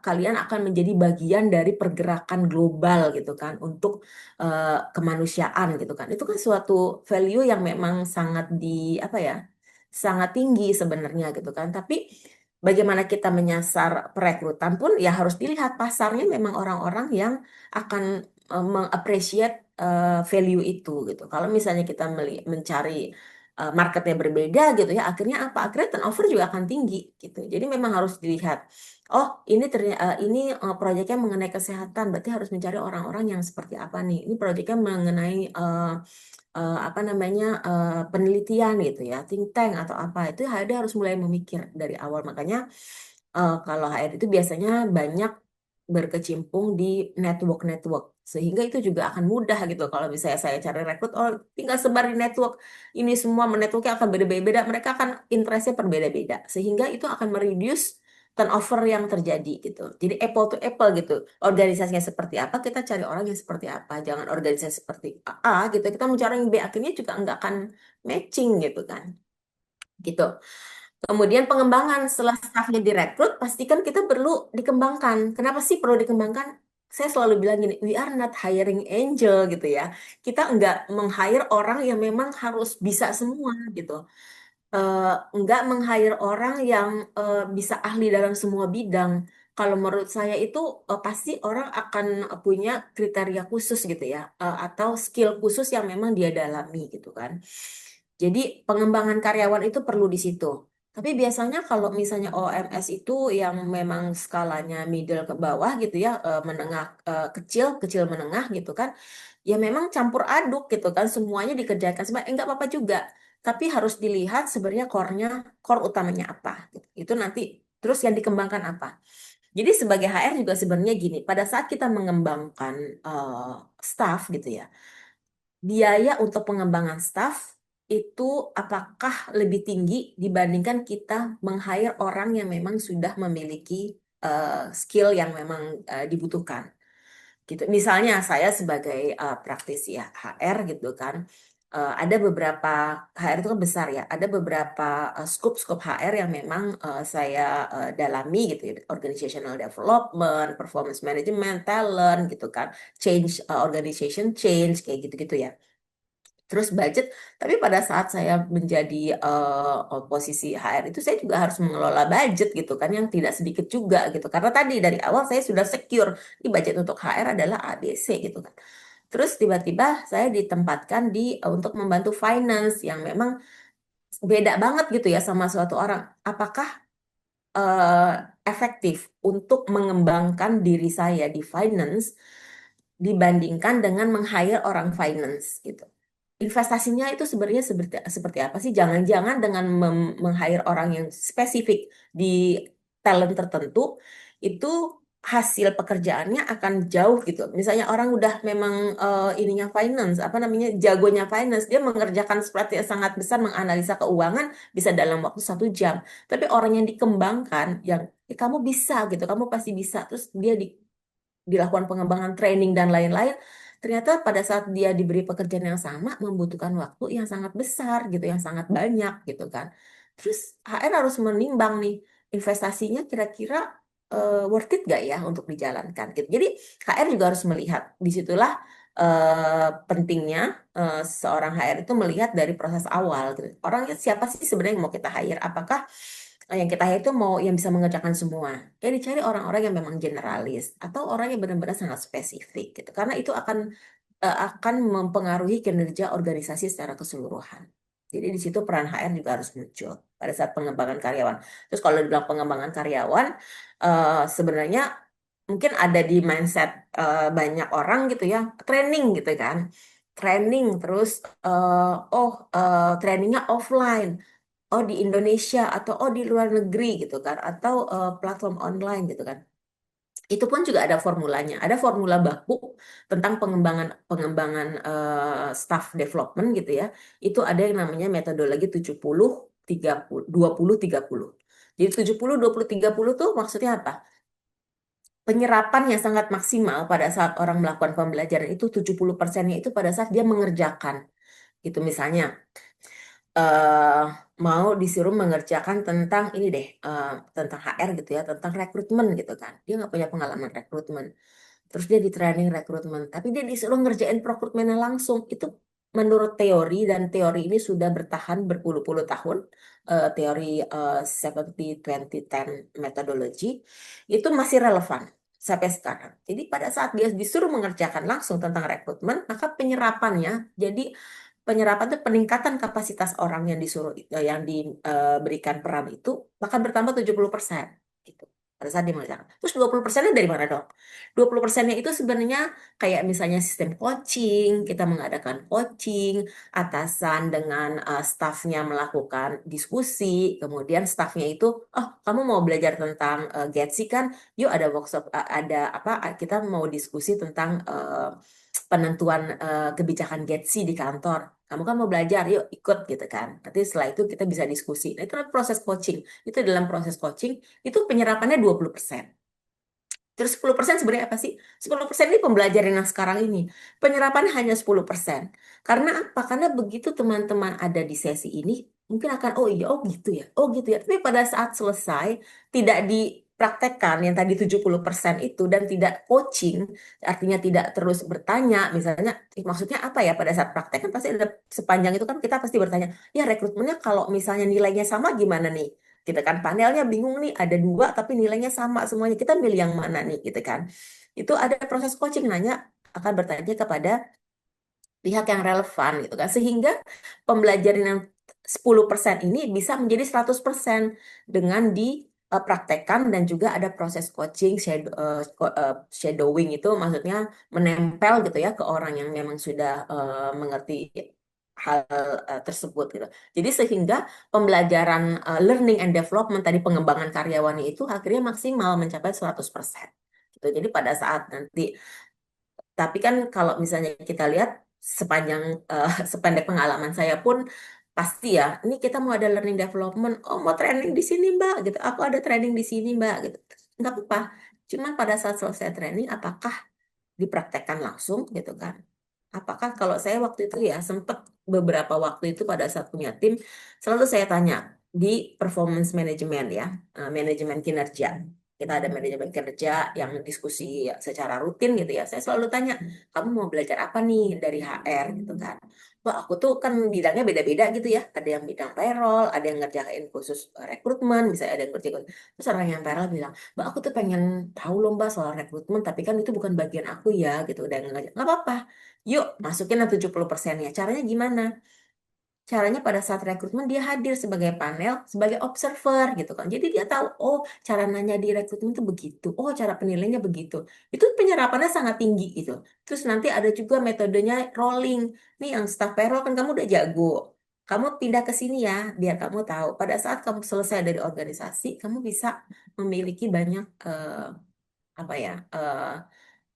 kalian akan menjadi bagian dari pergerakan global gitu kan untuk kemanusiaan gitu kan. Itu kan suatu value yang memang sangat apa ya? Sangat tinggi sebenarnya gitu kan. Tapi bagaimana kita menyasar perekrutan pun ya harus dilihat pasarnya memang orang-orang yang akan mengapresiate value itu gitu. Kalau misalnya kita mencari marketnya berbeda gitu ya, akhirnya apa? Akhirnya turnover juga akan tinggi gitu. Jadi memang harus dilihat. Oh, ini proyeknya mengenai kesehatan, berarti harus mencari orang-orang yang seperti apa nih? Ini proyeknya mengenai apa namanya penelitian gitu ya, think tank atau apa itu HRD harus mulai memikir dari awal. Makanya kalau HRD itu biasanya banyak berkecimpung di network-network sehingga itu juga akan mudah gitu kalau misalnya saya cari rekrut, oh tinggal sebar di network, ini semua networknya akan beda-beda, mereka akan interestnya berbeda-beda sehingga itu akan mereduce turnover yang terjadi gitu. Jadi apple to apple gitu. Organisasinya seperti apa, kita cari orang yang seperti apa. Jangan organisasi seperti A gitu, kita mencari yang B, akhirnya juga nggak akan matching gitu kan. Gitu. Kemudian pengembangan setelah stafnya direkrut, pastikan kita perlu dikembangkan. Kenapa sih perlu dikembangkan? Saya selalu bilang gini, we are not hiring angel gitu ya. Kita nggak meng-hire orang yang memang harus bisa semua gitu. Nggak meng-hire orang yang bisa ahli dalam semua bidang. Kalau menurut saya itu pasti orang akan punya kriteria khusus gitu ya, atau skill khusus yang memang dia dalami gitu kan. Jadi pengembangan karyawan itu perlu di situ. Tapi biasanya kalau misalnya OMS itu yang memang skalanya middle ke bawah gitu ya, menengah kecil, kecil menengah gitu kan, ya memang campur aduk gitu kan, semuanya dikerjakan semua, enggak apa-apa juga. Tapi harus dilihat sebenarnya core utamanya apa. Gitu. Itu nanti terus yang dikembangkan apa. Jadi sebagai HR juga sebenarnya gini, pada saat kita mengembangkan staff gitu ya, biaya untuk pengembangan staff itu apakah lebih tinggi dibandingkan kita meng-hire orang yang memang sudah memiliki skill yang memang dibutuhkan gitu. Misalnya saya sebagai praktisi ya HR gitu kan, ada beberapa HR itu kan besar ya, ada beberapa scope HR yang memang saya dalami gitu ya, organizational development, performance management, talent gitu kan, change organization change kayak gitu-gitu ya. Terus budget, tapi pada saat saya menjadi posisi HR itu saya juga harus mengelola budget gitu kan yang tidak sedikit juga gitu. Karena tadi dari awal saya sudah secure di budget untuk HR adalah ABC gitu kan. Terus tiba-tiba saya ditempatkan untuk membantu finance yang memang beda banget gitu ya sama suatu orang. Apakah eh, efektif untuk mengembangkan diri saya di finance dibandingkan dengan meng-hire orang finance gitu. Investasinya itu sebenarnya seperti apa sih? Jangan-jangan dengan meng-hire orang yang spesifik di talent tertentu itu hasil pekerjaannya akan jauh gitu. Misalnya orang udah memang ininya finance, apa namanya, jagonya finance, dia mengerjakan seperti yang sangat besar, menganalisa keuangan bisa dalam waktu 1 jam. Tapi orang yang dikembangkan, yang kamu bisa gitu, kamu pasti bisa, terus dia dilakukan pengembangan training dan lain-lain, ternyata pada saat dia diberi pekerjaan yang sama membutuhkan waktu yang sangat besar gitu, yang sangat banyak gitu kan. Terus HR harus menimbang nih investasinya kira-kira worth it gak ya untuk dijalankan gitu. Jadi HR juga harus melihat disitulah pentingnya seorang HR itu melihat dari proses awal gitu. Orangnya siapa sih sebenarnya yang mau kita hire? Apakah yang kita hire itu mau yang bisa mengerjakan semua? Ya dicari orang-orang yang memang generalis atau orang yang benar-benar sangat spesifik gitu. Karena itu akan mempengaruhi kinerja organisasi secara keseluruhan. Jadi di situ peran HR juga harus muncul pada saat pengembangan karyawan. Terus kalau dibilang pengembangan karyawan, sebenarnya mungkin ada di mindset banyak orang gitu ya, training gitu kan. Training terus trainingnya offline. Oh di Indonesia atau oh di luar negeri gitu kan, atau platform online gitu kan. Itu pun juga ada formulanya. Ada formula baku tentang pengembangan pengembangan staff development gitu ya. Itu ada yang namanya metodologi 70 30 20 30. Jadi 70 20 30 tuh maksudnya apa? Penyerapan yang sangat maksimal pada saat orang melakukan pembelajaran itu 70%-nya itu pada saat dia mengerjakan. Gitu misalnya eh mau disuruh mengerjakan tentang ini deh, tentang HR gitu ya, tentang rekrutmen gitu kan. Dia nggak punya pengalaman rekrutmen. Terus dia di training rekrutmen, tapi dia disuruh ngerjain rekrutmennya langsung. Itu menurut teori, dan teori ini sudah bertahan berpuluh-puluh tahun, teori 70-20-10 methodology, itu masih relevan sampai sekarang. Jadi pada saat dia disuruh mengerjakan langsung tentang rekrutmen, maka penyerapannya jadi penyerapan itu peningkatan kapasitas orang yang disuruh yang diberikan peran itu bahkan bertambah 70% gitu pada saat dia mengerjakan. Terus 20%-nya dari mana dong? 20%-nya itu sebenarnya kayak misalnya sistem coaching, kita mengadakan coaching, atasan dengan stafnya melakukan diskusi, kemudian stafnya itu, oh kamu mau belajar tentang Getsi kan, yuk ada workshop, ada apa, kita mau diskusi tentang penentuan kebijakan Getsi di kantor. Kamu kan mau belajar, yuk ikut gitu kan. Nanti setelah itu kita bisa diskusi. Nah itu adalah proses coaching. Itu dalam proses coaching, itu penyerapannya 20%. Terus 10% sebenarnya apa sih? 10% ini pembelajaran yang sekarang ini. Penyerapannya hanya 10%. Karena apa? Karena begitu teman-teman ada di sesi ini, mungkin akan, oh iya, oh gitu ya, oh gitu ya. Tapi pada saat selesai, tidak dipraktekkan yang tadi 70% itu, dan tidak coaching, artinya tidak terus bertanya, misalnya, maksudnya apa ya pada saat praktek, kan pasti ada sepanjang itu kan kita pasti bertanya, ya rekrutmennya kalau misalnya nilainya sama gimana nih? Gitu kan, panelnya bingung nih, ada dua tapi nilainya sama semuanya, kita milih yang mana nih gitu kan. Itu ada proses coaching, nanya, akan bertanya kepada pihak yang relevan gitu kan, sehingga pembelajaran yang 10% ini bisa menjadi 100% dengan dipraktekkan, dan juga ada proses coaching, shadowing itu maksudnya menempel gitu ya ke orang yang memang sudah mengerti hal tersebut gitu. Jadi sehingga pembelajaran learning and development tadi, pengembangan karyawannya itu akhirnya maksimal mencapai 100% gitu. Jadi pada saat nanti, tapi kan kalau misalnya kita lihat sepanjang sependek pengalaman saya pun, pasti ya, ini kita mau ada learning development, oh mau training di sini Mbak gitu, aku ada training di sini Mbak gitu. Nggak apa-apa. Cuman pada saat selesai training, apakah dipraktekkan langsung gitu kan? Apakah, kalau saya waktu itu ya sempat beberapa waktu itu pada saat punya tim, selalu saya tanya di performance management ya, manajemen kinerja. Kita ada manajemen kinerja yang diskusi secara rutin gitu ya. Saya selalu tanya, kamu mau belajar apa nih dari HR gitu kan? Wah, aku tuh kan bidangnya beda-beda gitu ya. Ada yang bidang payroll, ada yang ngerjain khusus rekrutmen, misalnya ada yang ngerjain. Terus orang yang payroll bilang, Mbak aku tuh pengen tahu loh Mbak soal rekrutmen, tapi kan itu bukan bagian aku ya gitu. Udah nggak apa-apa. Yuk, masukin yang 70%-nya. Caranya gimana? caranya pada saat rekrutmen dia hadir sebagai panel, sebagai observer gitu kan. Jadi dia tahu, oh cara nanya di rekrutmen itu begitu, oh cara penilaiannya begitu. Itu penyerapannya sangat tinggi gitu. Terus nanti ada juga metodenya rolling. Nih yang staff payroll kan kamu udah jago. Kamu pindah ke sini ya, biar kamu tahu. Pada saat kamu selesai dari organisasi, kamu bisa memiliki banyak apa ya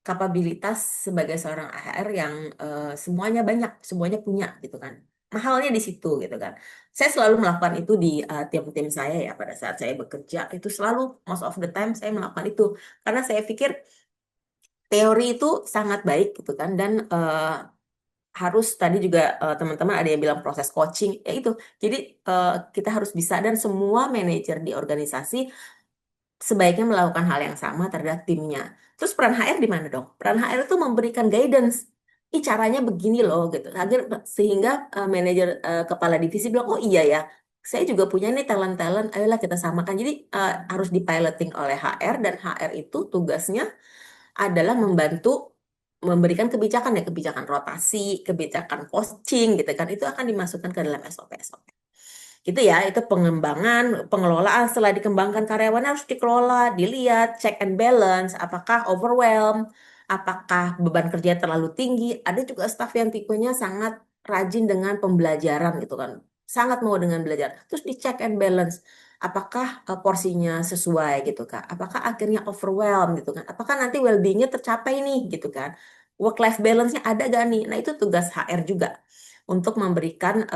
kapabilitas sebagai seorang AHR yang semuanya banyak, semuanya punya gitu kan. Mahalnya di situ gitu kan. Saya selalu melakukan itu di tim-tim saya ya pada saat saya bekerja itu selalu most of the time saya melakukan itu karena saya pikir teori itu sangat baik gitu kan dan harus tadi juga teman-teman ada yang bilang proses coaching ya itu. Jadi kita harus bisa dan semua manajer di organisasi sebaiknya melakukan hal yang sama terhadap timnya. Terus peran HR di mana dong? Peran HR itu memberikan guidance. Ih caranya begini loh gitu. Sehingga manajer kepala divisi bilang, oh iya ya, saya juga punya nih talent-talent, ayolah kita samakan. Jadi harus dipiloting oleh HR dan HR itu tugasnya adalah membantu memberikan kebijakan ya, kebijakan rotasi, kebijakan coaching gitu kan. Itu akan dimasukkan ke dalam SOP-SOP gitu ya, itu pengembangan, pengelolaan setelah dikembangkan karyawan harus dikelola, dilihat, check and balance, apakah overwhelm, apakah beban kerja terlalu tinggi. Ada juga staf yang tipenya sangat rajin dengan pembelajaran gitu kan, sangat mau dengan belajar. Terus di check and balance, apakah porsinya sesuai gitu kan, apakah akhirnya overwhelm gitu kan, apakah nanti well-beingnya tercapai nih gitu kan, work-life balance-nya ada gak nih. Nah itu tugas HR juga untuk memberikan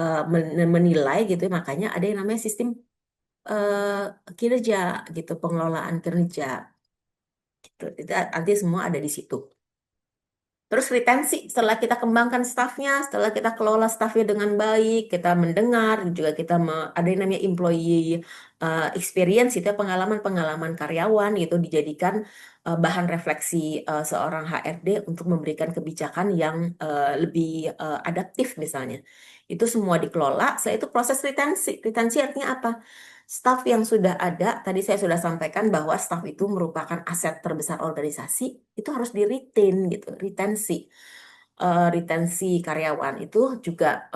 menilai gitu ya. Makanya ada yang namanya sistem kinerja gitu, pengelolaan kinerja gitu. Itu nanti semua ada di situ. Terus retensi, setelah kita kembangkan staffnya, setelah kita kelola staffnya dengan baik, kita mendengar, juga kita ada yang namanya employee experience, itu ya, pengalaman-pengalaman karyawan gitu dijadikan bahan refleksi seorang HRD untuk memberikan kebijakan yang lebih adaptif misalnya. Itu semua dikelola, setelah itu proses retensi. Retensi artinya apa? Staf yang sudah ada, tadi saya sudah sampaikan bahwa staf itu merupakan aset terbesar organisasi, itu harus di-retain gitu, retensi. Retensi karyawan itu juga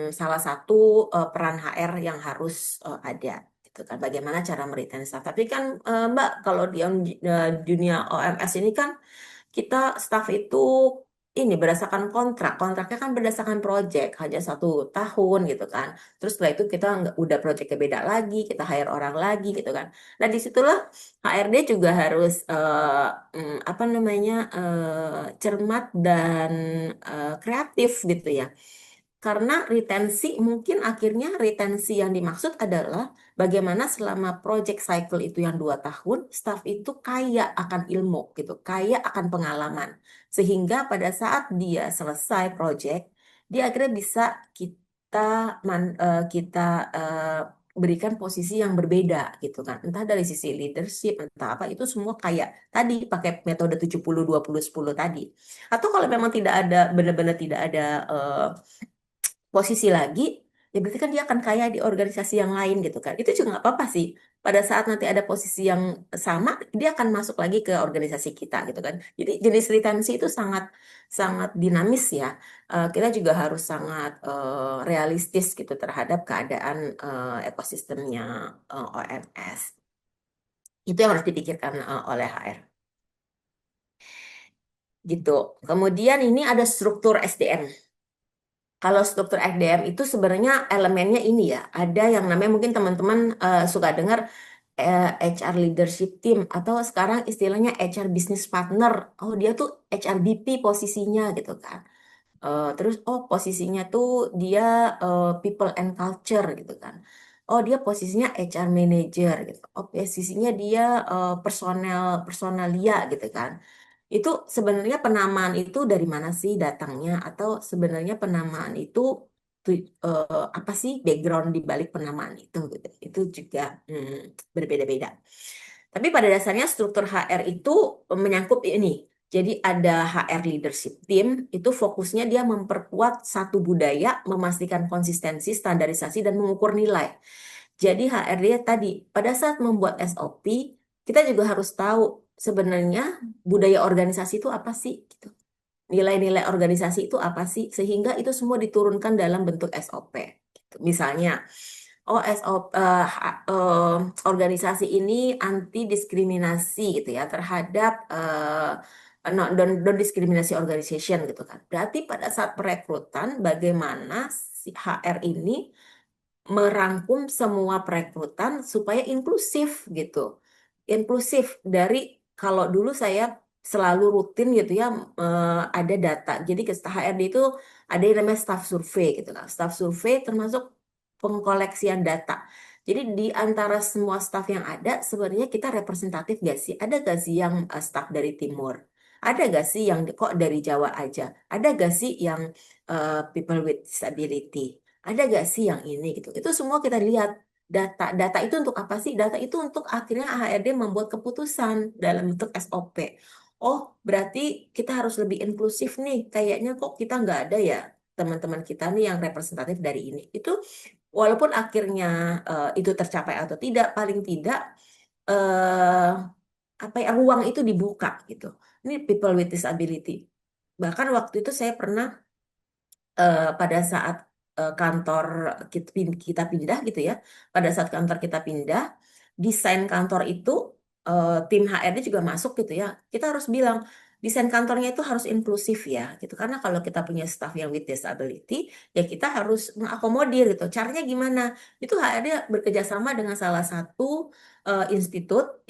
salah satu peran HR yang harus ada gitu kan. Bagaimana cara meretain staff. Tapi kan Mbak, kalau di dunia OMS ini kan kita staff itu ini berdasarkan kontrak. Kontraknya kan berdasarkan project, hanya 1 tahun gitu kan. Terus setelah itu kita udah projectnya beda lagi, kita hire orang lagi gitu kan. Nah disitulah HRD juga harus apa namanya cermat dan kreatif gitu ya. Karena retensi, mungkin akhirnya retensi yang dimaksud adalah bagaimana selama project cycle itu yang 2 tahun, staff itu kaya akan ilmu gitu, kaya akan pengalaman. Sehingga pada saat dia selesai project, dia akhirnya bisa kita berikan posisi yang berbeda gitu kan. Entah dari sisi leadership, entah apa, itu semua kayak tadi pakai metode 70-20-10 tadi. Atau kalau memang tidak ada, benar-benar tidak ada posisi lagi, ya berarti kan dia akan kaya di organisasi yang lain gitu kan. Itu juga nggak apa-apa sih. Pada saat nanti ada posisi yang sama, dia akan masuk lagi ke organisasi kita gitu kan. Jadi jenis retensi itu sangat sangat dinamis ya. Kita juga harus sangat realistis gitu terhadap keadaan ekosistemnya OMS. Itu yang harus dipikirkan oleh HR. Gitu. Kemudian ini ada struktur SDM. Kalau struktur SDM itu sebenarnya elemennya ini ya, ada yang namanya mungkin teman-teman suka dengar HR leadership team atau sekarang istilahnya HR business partner. Oh dia tuh HRBP posisinya gitu kan. Terus oh posisinya tuh dia people and culture gitu kan. Oh dia posisinya HR manager gitu. Oh posisinya dia personalia gitu kan. Itu sebenarnya penamaan itu dari mana sih datangnya atau sebenarnya penamaan itu apa sih background di balik penamaan itu gitu. Itu juga berbeda-beda. Tapi pada dasarnya struktur HR itu menyangkut ini. Jadi ada HR leadership team, itu fokusnya dia memperkuat satu budaya, memastikan konsistensi, standarisasi, dan mengukur nilai. Jadi HR dia tadi, pada saat membuat SOP, kita juga harus tahu sebenarnya budaya organisasi itu apa sih gitu. nilai-nilai organisasi itu apa sih, sehingga itu semua diturunkan dalam bentuk SOP. Gitu. Misalnya, oh SOP organisasi ini anti diskriminasi gitu ya terhadap non diskriminasi organization gitu kan. Berarti pada saat perekrutan bagaimana si HR ini merangkum semua perekrutan supaya inklusif gitu. Inklusif dari kalau dulu saya selalu rutin gitu ya ada data. Jadi ke HRD itu ada yang namanya staff survey gitu kan. Staff survey termasuk pengkoleksian data. Jadi di antara semua staff yang ada sebenarnya kita representatif gak sih? Ada gak sih yang staff dari Timur? Ada gak sih yang kok dari Jawa aja? Ada gak sih yang people with disability? Ada gak sih yang ini gitu? Itu semua kita lihat data. Data itu untuk apa sih? Data itu untuk akhirnya HRD membuat keputusan dalam bentuk SOP. Oh, berarti kita harus lebih inklusif nih. Kayaknya kok kita nggak ada ya teman-teman kita nih yang representatif dari ini. Itu walaupun akhirnya itu tercapai atau tidak, paling tidak eh, apa ya ruang itu dibuka gitu. Ini people with disability. Bahkan waktu itu saya pernah pada saat kantor kita pindah gitu ya, pada saat kantor kita pindah, desain kantor itu tim HRD juga masuk gitu ya. Kita harus bilang desain kantornya itu harus inklusif ya gitu. Karena kalau kita punya staff yang with disability, ya kita harus mengakomodir gitu. Caranya gimana? Itu HRD bekerja sama dengan salah satu institut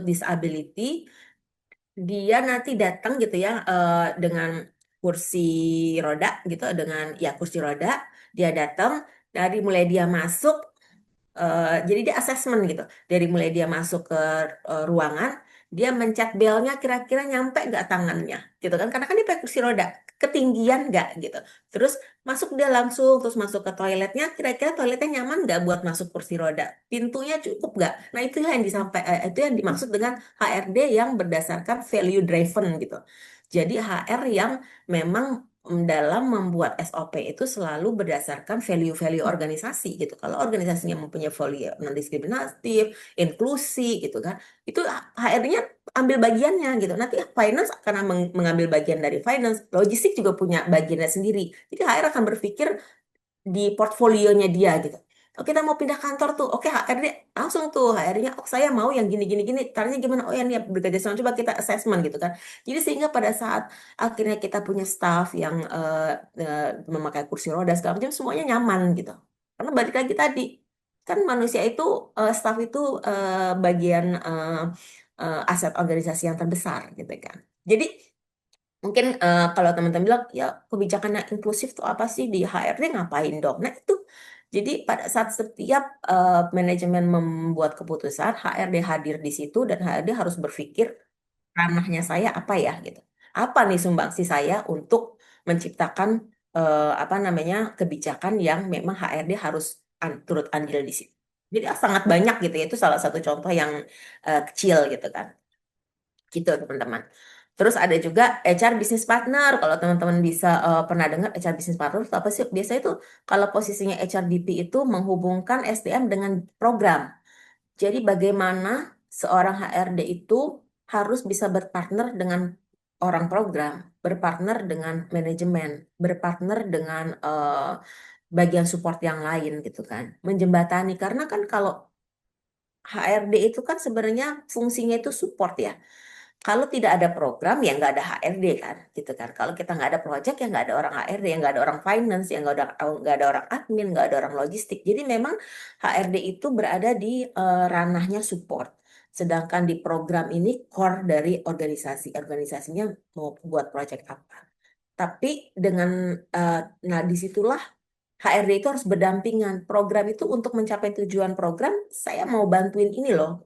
disability, dia nanti datang gitu ya dengan kursi roda gitu, dengan ya kursi roda, dia datang dari mulai dia masuk, jadi dia assessment gitu, dari mulai dia masuk ke ruangan, dia mencet belnya kira-kira nyampe nggak tangannya gitu kan, karena kan dia pakai kursi roda, ketinggian nggak gitu, terus masuk dia langsung, terus masuk ke toiletnya, kira-kira toiletnya nyaman nggak buat masuk kursi roda, pintunya cukup nggak, nah itu yang itu yang dimaksud dengan HRD yang berdasarkan value driven gitu. Jadi HR yang memang dalam membuat SOP itu selalu berdasarkan value-value organisasi gitu. Kalau organisasinya mempunyai value non-diskriminatif, inklusi gitu kan, itu HRD-nya ambil bagiannya gitu. Nanti finance akan mengambil bagian dari finance, logistik juga punya bagiannya sendiri. Jadi HR akan berpikir di portfolionya dia gitu. Oh, kita mau pindah kantor tuh. Oke, HRD langsung tuh HRD-nya, oh saya mau yang gini gini gini. Caranya gimana? Oh ya nih bekerja sama, coba kita assessment gitu kan. Jadi sehingga pada saat akhirnya kita punya staff yang memakai kursi roda segala macam semuanya nyaman gitu. Karena balik lagi tadi kan manusia itu staff itu bagian aset organisasi yang terbesar gitu kan. Jadi mungkin kalau teman-teman bilang, ya kebijakan yang inklusif tuh apa sih di HRD ngapain dong? Nah itu, jadi pada saat setiap manajemen membuat keputusan, HRD hadir di situ dan HRD harus berpikir ranahnya saya apa ya gitu. Apa nih sumbangsi saya untuk menciptakan apa namanya kebijakan yang memang HRD harus turut andil di situ. Jadi sangat banyak gitu ya, itu salah satu contoh yang kecil gitu kan. Gitu teman-teman. Terus ada juga HR business partner. Kalau teman-teman bisa pernah dengar HR business partner itu apa sih? Biasanya itu kalau posisinya HRBP itu menghubungkan SDM dengan program. Jadi bagaimana seorang HRD itu harus bisa berpartner dengan orang program, berpartner dengan manajemen, berpartner dengan bagian support yang lain gitu kan. Menjembatani karena kan kalau HRD itu kan sebenarnya fungsinya itu support ya. Kalau tidak ada program ya nggak ada HRD kan, gitu kan. Kalau kita nggak ada project ya nggak ada orang HRD, ya nggak ada orang finance, ya nggak ada orang admin, nggak ada orang logistik. Jadi memang HRD itu berada di ranahnya support. Sedangkan di program ini core dari organisasi, organisasinya mau buat project apa. Tapi dengan nah disitulah HRD itu harus berdampingan. Program itu untuk mencapai tujuan program, saya mau bantuin ini loh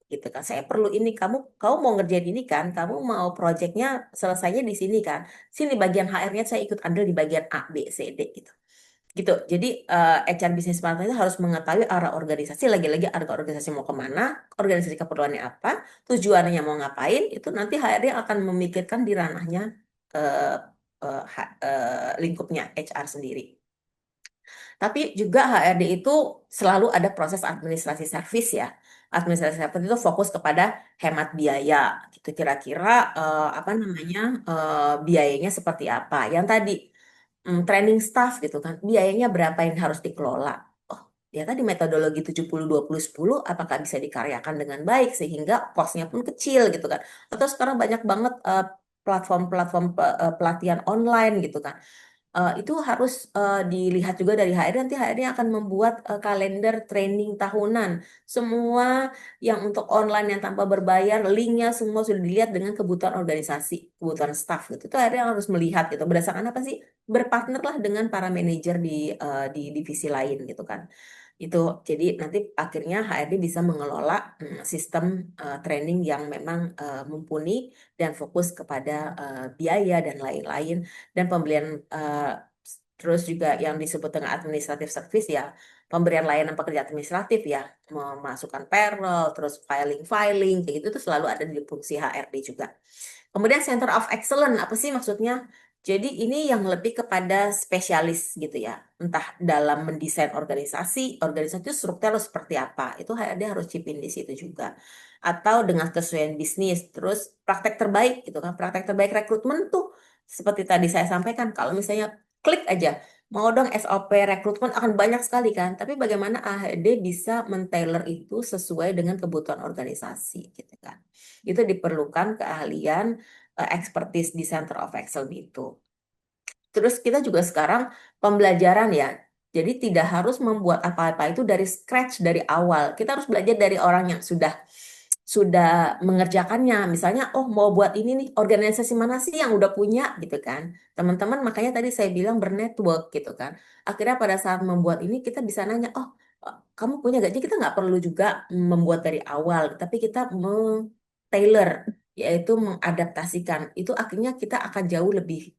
gitu kan, saya perlu ini, kamu mau ngerjain ini kan, kamu mau proyeknya selesainya di sini kan, sini bagian HR-nya saya ikut andil di bagian A B C D gitu gitu. Jadi HR business partner itu harus mengetahui arah organisasi, lagi-lagi arah organisasi mau kemana, organisasi keperluannya apa, tujuannya mau ngapain, itu nanti HRD akan memikirkan di ranahnya lingkupnya HR sendiri Tapi juga HRD itu selalu ada proses administrasi servis ya. Administrasi servis itu fokus kepada hemat biaya. Gitu kira-kira apa namanya biayanya seperti apa. Yang tadi training staff gitu kan, biayanya berapa yang harus dikelola. Oh, ya tadi metodologi 70-20-10 apakah bisa dikaryakan dengan baik sehingga cost-nya pun kecil gitu kan. Atau sekarang banyak banget platform-platform pelatihan online gitu kan. Itu harus dilihat juga dari HRD. Nanti HRD akan membuat kalender training tahunan. Semua yang untuk online yang tanpa berbayar, linknya semua sudah dilihat dengan kebutuhan organisasi, kebutuhan staff gitu. Itu HRD yang harus melihat gitu. Berdasarkan apa sih? Berpartner lah dengan para manajer di divisi lain gitu kan. Itu jadi nanti akhirnya HRD bisa mengelola sistem training yang memang mumpuni dan fokus kepada biaya dan lain-lain dan pembelian terus juga yang disebut dengan administrative service ya, pemberian layanan pekerja administratif ya, memasukkan payroll, terus filing kayak gitu itu selalu ada di fungsi HRD juga. Kemudian Center of Excellence, apa sih maksudnya? Jadi ini yang lebih kepada spesialis gitu ya. Entah dalam mendesain organisasi itu strukturnya harus seperti apa. Itu HRD harus chip in di situ juga. Atau dengan kesesuaian bisnis. Terus praktek terbaik gitu kan. Praktek terbaik rekrutmen tuh seperti tadi saya sampaikan. Kalau misalnya klik aja, mau dong SOP rekrutmen akan banyak sekali kan. Tapi bagaimana HRD bisa men-tailor itu sesuai dengan kebutuhan organisasi gitu kan. Itu diperlukan keahlian expertise di Center of Excellence itu. Terus kita juga sekarang pembelajaran ya. Jadi tidak harus membuat apa-apa itu dari scratch dari awal. Kita harus belajar dari orang yang sudah mengerjakannya. Misalnya, oh mau buat ini nih, organisasi mana sih yang udah punya gitu kan. Teman-teman makanya tadi saya bilang bernetwork gitu kan. Akhirnya pada saat membuat ini kita bisa nanya, oh kamu punya gak? Jadi kita nggak perlu juga membuat dari awal, tapi kita tailor yaitu mengadaptasikan. Itu akhirnya kita akan jauh lebih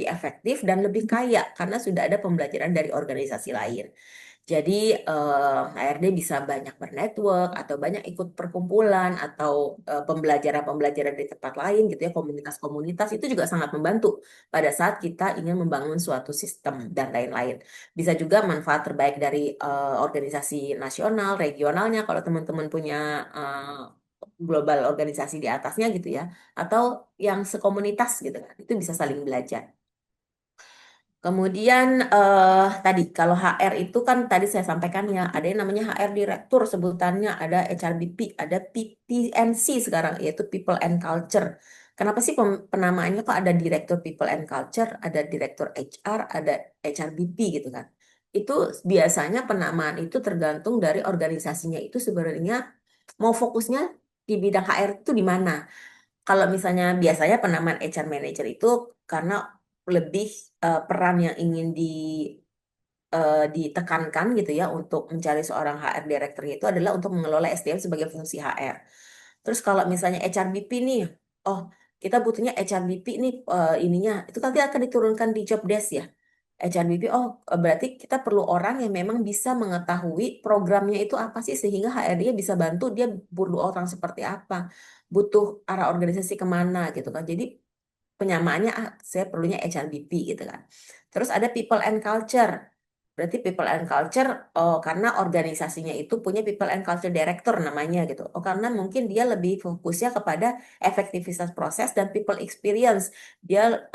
efektif dan lebih kaya karena sudah ada pembelajaran dari organisasi lain. Jadi HRD bisa banyak bernetwork atau banyak ikut perkumpulan atau pembelajaran-pembelajaran di tempat lain gitu ya, komunitas-komunitas itu juga sangat membantu pada saat kita ingin membangun suatu sistem dan lain-lain. Bisa juga manfaat terbaik dari organisasi nasional, regionalnya kalau teman-teman punya global organisasi di atasnya gitu ya, atau yang sekomunitas gitu kan, itu bisa saling belajar. Kemudian tadi kalau HR itu kan tadi saya sampaikan ya ada yang namanya HR Direktur sebutannya, ada HRBP, ada PPNC sekarang yaitu People and Culture. Kenapa sih penamaannya kok ada Direktur People and Culture, ada Direktur HR, ada HRBP gitu kan? Itu biasanya penamaan itu tergantung dari organisasinya itu sebenarnya mau fokusnya di bidang HR itu di mana. Kalau misalnya biasanya penamaan HR Manager itu karena lebih peran yang ingin ditekankan gitu ya untuk mencari seorang HR Director itu adalah untuk mengelola SDM sebagai fungsi HR. Terus kalau misalnya HRBP nih, oh kita butuhnya HRBP nih ininya, itu nanti akan diturunkan di job desk ya. HRBP, oh berarti kita perlu orang yang memang bisa mengetahui programnya itu apa sih sehingga HRD-nya bisa bantu dia perlu orang seperti apa, butuh arah organisasi kemana gitu kan. Jadi penyamaannya saya perlunya HRBP gitu kan. Terus ada People and Culture. Berarti People and Culture karena organisasinya itu punya People and Culture Director namanya gitu. Oh karena mungkin dia lebih fokusnya kepada efektivitas proses dan people experience. Dia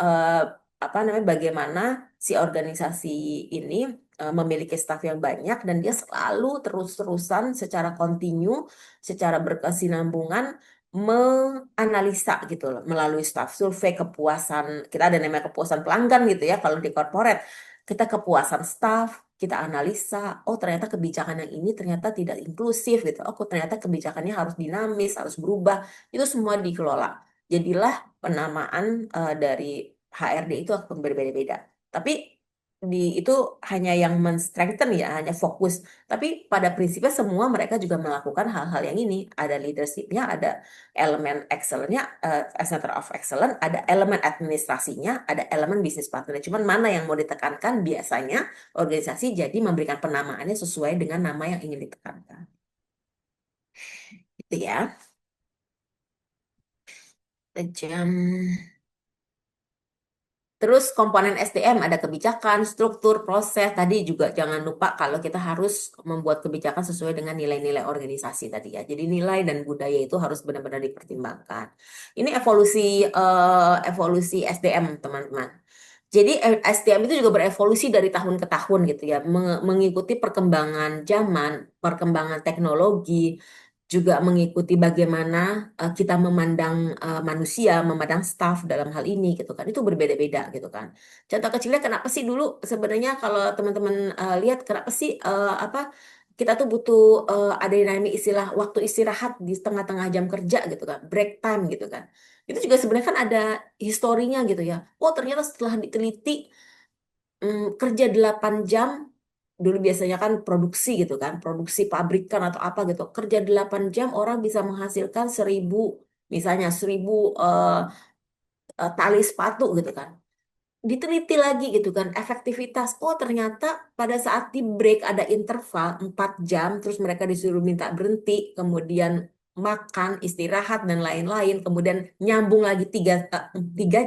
apa namanya bagaimana si organisasi ini memiliki staf yang banyak dan dia selalu terus-terusan secara kontinu, secara berkesinambungan menganalisa gitu loh melalui staff survei kepuasan. Kita ada namanya kepuasan pelanggan gitu ya kalau di corporate. Kita kepuasan staff, kita analisa, oh ternyata kebijakan yang ini ternyata tidak inklusif gitu. Oh ternyata kebijakannya harus dinamis, harus berubah. Itu semua dikelola. Jadilah penamaan dari HRD itu akan berbeda-beda. Tapi itu hanya yang men-strengthen ya, hanya fokus. Tapi pada prinsipnya semua mereka juga melakukan hal-hal yang ini. Ada leadership-nya, ada elemen excellence-nya, Center of Excellence, ada elemen administrasinya, ada elemen bisnis partner. Cuman mana yang mau ditekankan biasanya organisasi jadi memberikan penamaannya sesuai dengan nama yang ingin ditekankan. Itu ya. Jam Terus komponen SDM ada kebijakan, struktur, proses. Tadi juga jangan lupa kalau kita harus membuat kebijakan sesuai dengan nilai-nilai organisasi tadi ya. Jadi nilai dan budaya itu harus benar-benar dipertimbangkan. Ini evolusi SDM teman-teman. Jadi SDM itu juga berevolusi dari tahun ke tahun gitu ya, mengikuti perkembangan zaman, perkembangan teknologi, juga mengikuti bagaimana kita memandang manusia, memandang staff dalam hal ini gitu kan. Itu berbeda-beda gitu kan. Contoh kecilnya kenapa sih dulu sebenarnya kalau teman-teman lihat kenapa sih apa kita tuh butuh ada yang namanya istilah waktu istirahat di tengah-tengah jam kerja gitu kan, break time gitu kan. Itu juga sebenarnya kan ada historinya gitu ya. Oh, ternyata setelah diteliti kerja 8 jam dulu biasanya kan produksi gitu kan, produksi pabrikan atau apa gitu. Kerja 8 jam orang bisa menghasilkan 1000 tali sepatu gitu kan. Diteliti lagi gitu kan efektivitas. Oh, ternyata pada saat di break ada interval 4 jam terus mereka disuruh minta berhenti, kemudian makan, istirahat dan lain-lain, kemudian nyambung lagi 3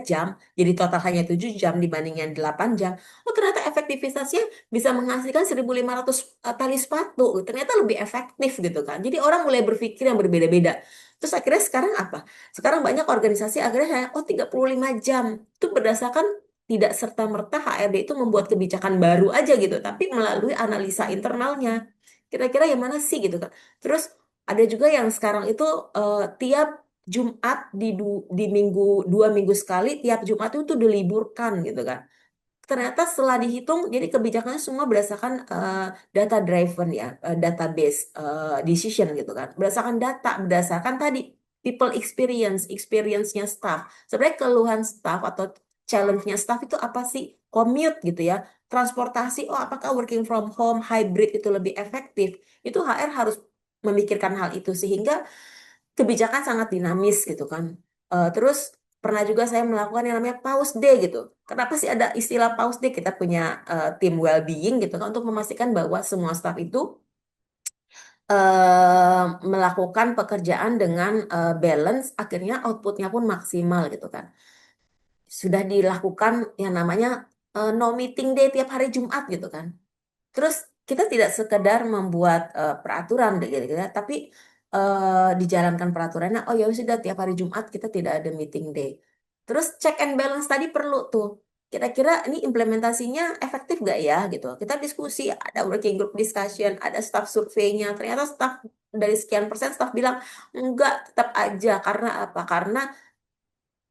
jam, jadi total hanya 7 jam dibandingin 8 jam. Oh, ternyata efektivitasnya bisa menghasilkan 1.500 tali sepatu. Ternyata lebih efektif gitu kan. Jadi orang mulai berpikir yang berbeda-beda. Terus akhirnya sekarang apa? Sekarang banyak organisasi akhirnya oh 35 jam. Itu berdasarkan tidak serta-merta HRD itu membuat kebijakan baru aja gitu, tapi melalui analisa internalnya. Kira-kira yang mana sih gitu kan. Terus ada juga yang sekarang itu tiap Jumat di minggu 2 minggu sekali, tiap Jumat itu diliburkan gitu kan. Ternyata setelah dihitung, jadi kebijakannya semua berdasarkan data driven ya, database decision gitu kan. Berdasarkan data, berdasarkan tadi people experience-nya staff. Sebenarnya keluhan staff atau challenge-nya staff itu apa sih? Commute gitu ya, transportasi. Oh, apakah working from home, hybrid itu lebih efektif? Itu HR harus memikirkan hal itu sehingga kebijakan sangat dinamis gitu kan. Terus pernah juga saya melakukan yang namanya pause day gitu. Kenapa sih ada istilah pause day? Kita punya tim well-being gitu kan untuk memastikan bahwa semua staff itu melakukan pekerjaan dengan balance, akhirnya outputnya pun maksimal gitu kan. Sudah dilakukan yang namanya no meeting day tiap hari Jumat gitu kan. Terus kita tidak sekedar membuat peraturan gitu ya, tapi dijalankan peraturannya. Oh ya sudah tiap hari Jumat kita tidak ada meeting day. Terus check and balance tadi perlu tuh. Kira-kira ini implementasinya efektif gak ya gitu. Kita diskusi, ada working group discussion, ada staff surveinya. Ternyata staff dari sekian persen staff bilang enggak, tetap aja. Karena apa? Karena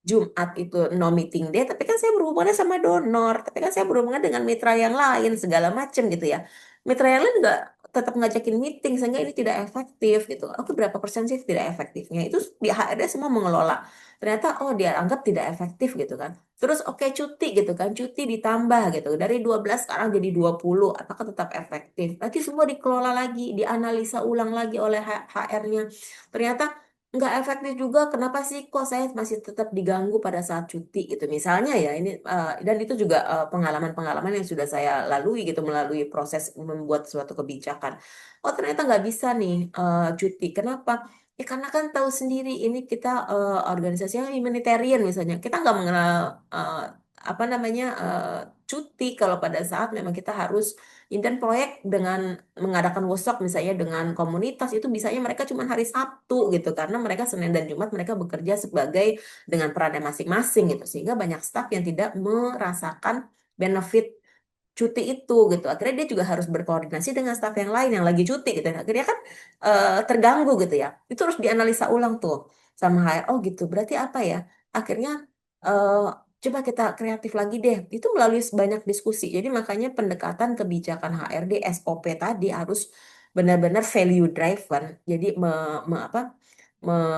Jumat itu no meeting day, tapi kan saya berhubungan sama donor, tapi kan saya berhubungan dengan mitra yang lain segala macam gitu ya. Mitra yang lain nggak tetap ngajakin meeting sehingga ini tidak efektif gitu. Oke, berapa persen sih tidak efektifnya? Itu di HRD semua mengelola. Ternyata oh dia anggap tidak efektif gitu kan. Terus oke cuti gitu kan, cuti ditambah gitu. Dari 12 sekarang jadi 20, apakah tetap efektif? Nanti semua dikelola lagi, dianalisa ulang lagi oleh HR-nya. Ternyata nggak efektif juga. Kenapa sih kok saya masih tetap diganggu pada saat cuti gitu misalnya ya ini dan itu juga pengalaman-pengalaman yang sudah saya lalui gitu melalui proses membuat suatu kebijakan. Oh, ternyata nggak bisa nih cuti. Kenapa? Ya karena kan tahu sendiri ini kita organisasinya humanitarian misalnya. Kita nggak mengenal apa namanya cuti kalau pada saat memang kita harus intent proyek dengan mengadakan workshop misalnya dengan komunitas itu bisanya mereka cuma hari Sabtu gitu karena mereka Senin dan Jumat mereka bekerja sebagai dengan perannya masing-masing gitu sehingga banyak staf yang tidak merasakan benefit cuti itu gitu akhirnya dia juga harus berkoordinasi dengan staf yang lain yang lagi cuti gitu akhirnya kan terganggu gitu ya itu harus dianalisa ulang tuh sama HR oh gitu berarti apa ya akhirnya eh, coba kita kreatif lagi deh itu melalui banyak diskusi jadi makanya pendekatan kebijakan HRD SOP tadi harus benar-benar value driven jadi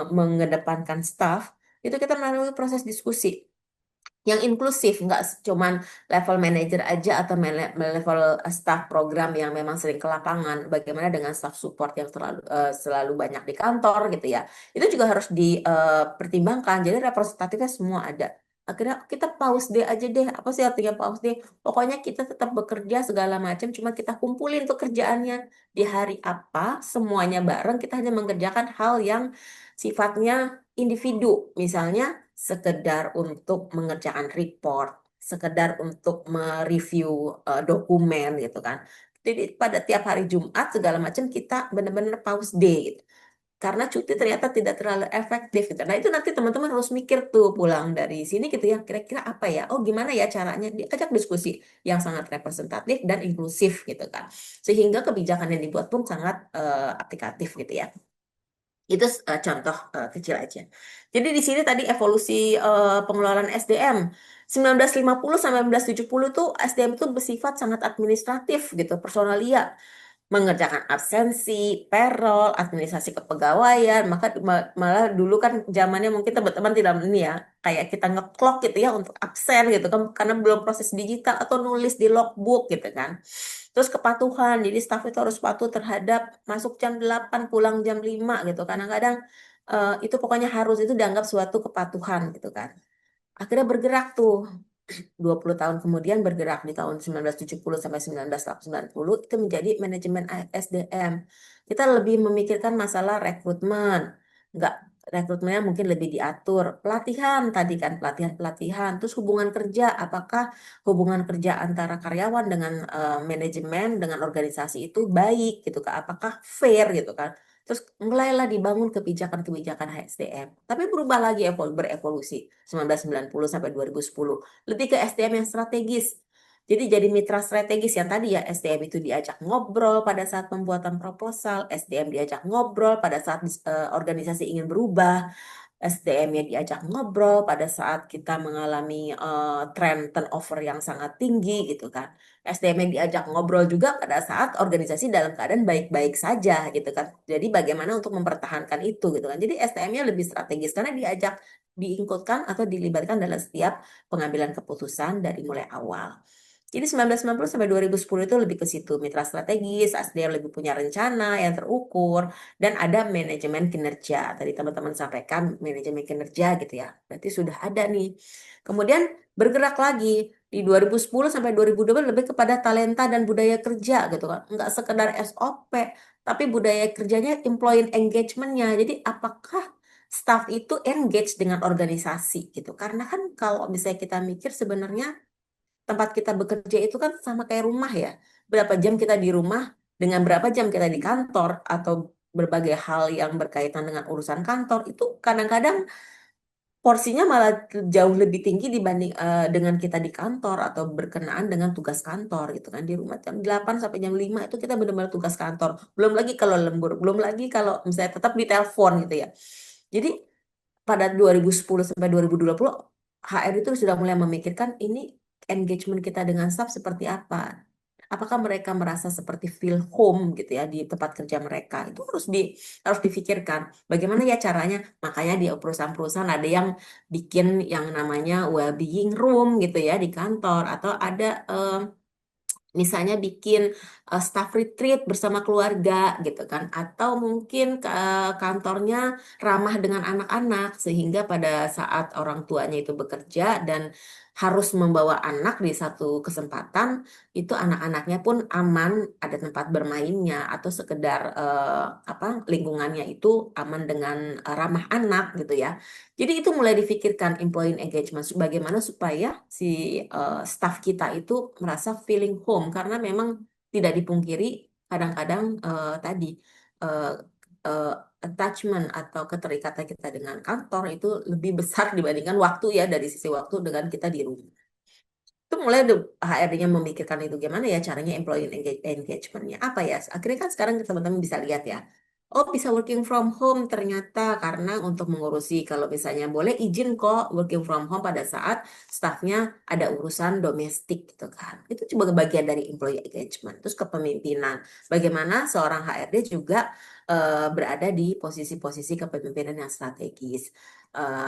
mengedepankan staff itu kita melalui proses diskusi yang inklusif, nggak cuman level manager aja atau level staff program yang memang sering ke lapangan. Bagaimana dengan staff support yang selalu banyak di kantor gitu ya. Itu juga harus dipertimbangkan. Jadi representatifnya semua ada. Akhirnya kita pause deh aja deh. Apa sih artinya pause deh? Pokoknya kita tetap bekerja segala macam, cuma kita kumpulin tuh kerjaannya di hari apa, semuanya bareng. Kita hanya mengerjakan hal yang sifatnya individu. Misalnya sekedar untuk mengerjakan report sekedar untuk mereview dokumen gitu kan. Jadi pada tiap hari Jumat segala macam kita benar-benar pause day gitu. Karena cuti ternyata tidak terlalu efektif gitu. Nah, itu nanti teman-teman harus mikir tuh pulang dari sini gitu ya, kira-kira apa ya? Oh, gimana ya caranya? Diajak diskusi yang sangat representatif dan inklusif gitu kan. Sehingga kebijakan yang dibuat pun sangat aplikatif gitu ya. Itu contoh kecil aja. Jadi di sini tadi evolusi pengelolaan SDM. 1950 sampai 1970 tuh SDM itu bersifat sangat administratif gitu, personalia, mengerjakan absensi, payroll, administrasi kepegawaian, maka malah dulu kan zamannya mungkin teman-teman tidak ini ya, kayak kita ngeklok gitu ya untuk absen gitu kan, karena belum proses digital atau nulis di logbook gitu kan. Terus kepatuhan, jadi staf itu harus patuh terhadap masuk jam 8 pulang jam 5 gitu. Kadang-kadang itu pokoknya harus, itu dianggap suatu kepatuhan gitu kan. Akhirnya bergerak tuh 20 tahun kemudian, bergerak di tahun 1970 sampai 1990 itu menjadi manajemen SDM. Kita lebih memikirkan masalah rekrutmen. Enggak, rekrutmennya mungkin lebih diatur. Pelatihan tadi kan, pelatihan-pelatihan. Terus hubungan kerja, apakah hubungan kerja antara karyawan dengan manajemen, dengan organisasi itu baik gitu kan? Apakah fair gitu kan? Terus mulailah dibangun kebijakan-kebijakan HSDM. Tapi berubah lagi, berevolusi 1990 sampai 2010. Lebih ke SDM yang strategis. Jadi mitra strategis yang tadi ya, SDM itu diajak ngobrol pada saat pembuatan proposal, SDM diajak ngobrol pada saat organisasi ingin berubah, SDM-nya diajak ngobrol pada saat kita mengalami tren turnover yang sangat tinggi gitu kan. SDM-nya diajak ngobrol juga pada saat organisasi dalam keadaan baik-baik saja gitu kan. Jadi bagaimana untuk mempertahankan itu gitu kan. Jadi SDM-nya lebih strategis karena diajak diikutkan atau dilibatkan dalam setiap pengambilan keputusan dari mulai awal. Jadi 1990 sampai 2010 itu lebih ke situ, mitra strategis, SDM lebih punya rencana yang terukur, dan ada manajemen kinerja. Tadi teman-teman sampaikan manajemen kinerja gitu ya, berarti sudah ada nih. Kemudian bergerak lagi, di 2010 sampai 2012 lebih kepada talenta dan budaya kerja gitu kan. Nggak sekedar SOP, tapi budaya kerjanya, employee engagement-nya. Jadi apakah staff itu engage dengan organisasi gitu. Karena kan kalau misalnya kita mikir sebenarnya tempat kita bekerja itu kan sama kayak rumah ya. Berapa jam kita di rumah dengan berapa jam kita di kantor atau berbagai hal yang berkaitan dengan urusan kantor itu kadang-kadang porsinya malah jauh lebih tinggi dibanding dengan kita di kantor atau berkenaan dengan tugas kantor gitu kan. Di rumah jam 8 sampai jam 5 itu kita benar-benar tugas kantor. Belum lagi kalau lembur, belum lagi kalau misalnya tetap di telepon gitu ya. Jadi pada 2010 sampai 2020 HR itu sudah mulai memikirkan ini engagement kita dengan staff seperti apa. Apakah mereka merasa seperti feel home gitu ya di tempat kerja mereka. Itu harus difikirkan. Bagaimana ya caranya? Makanya di perusahaan-perusahaan ada yang bikin yang namanya well-being room gitu ya di kantor atau ada misalnya bikin staff retreat bersama keluarga gitu kan, atau mungkin kantornya ramah dengan anak-anak sehingga pada saat orang tuanya itu bekerja dan harus membawa anak di satu kesempatan itu anak-anaknya pun aman, ada tempat bermainnya atau sekedar apa lingkungannya itu aman dengan ramah anak gitu ya. Jadi itu mulai difikirkan employee engagement, bagaimana supaya si staff kita itu merasa feeling home karena memang tidak dipungkiri kadang-kadang tadi eh, eh, attachment atau keterikatan kita dengan kantor itu lebih besar dibandingkan waktu ya dari sisi waktu dengan kita di rumah. Itu mulai HRD-nya memikirkan itu gimana ya caranya employee engagement-nya apa ya. Akhirnya kan sekarang teman-teman bisa lihat ya. Oh, bisa working from home ternyata karena untuk mengurusi kalau misalnya boleh izin kok working from home pada saat stafnya ada urusan domestik gitu kan. Itu juga bagian dari employee engagement. Terus kepemimpinan. Bagaimana seorang HRD juga berada di posisi-posisi kepemimpinan yang strategis.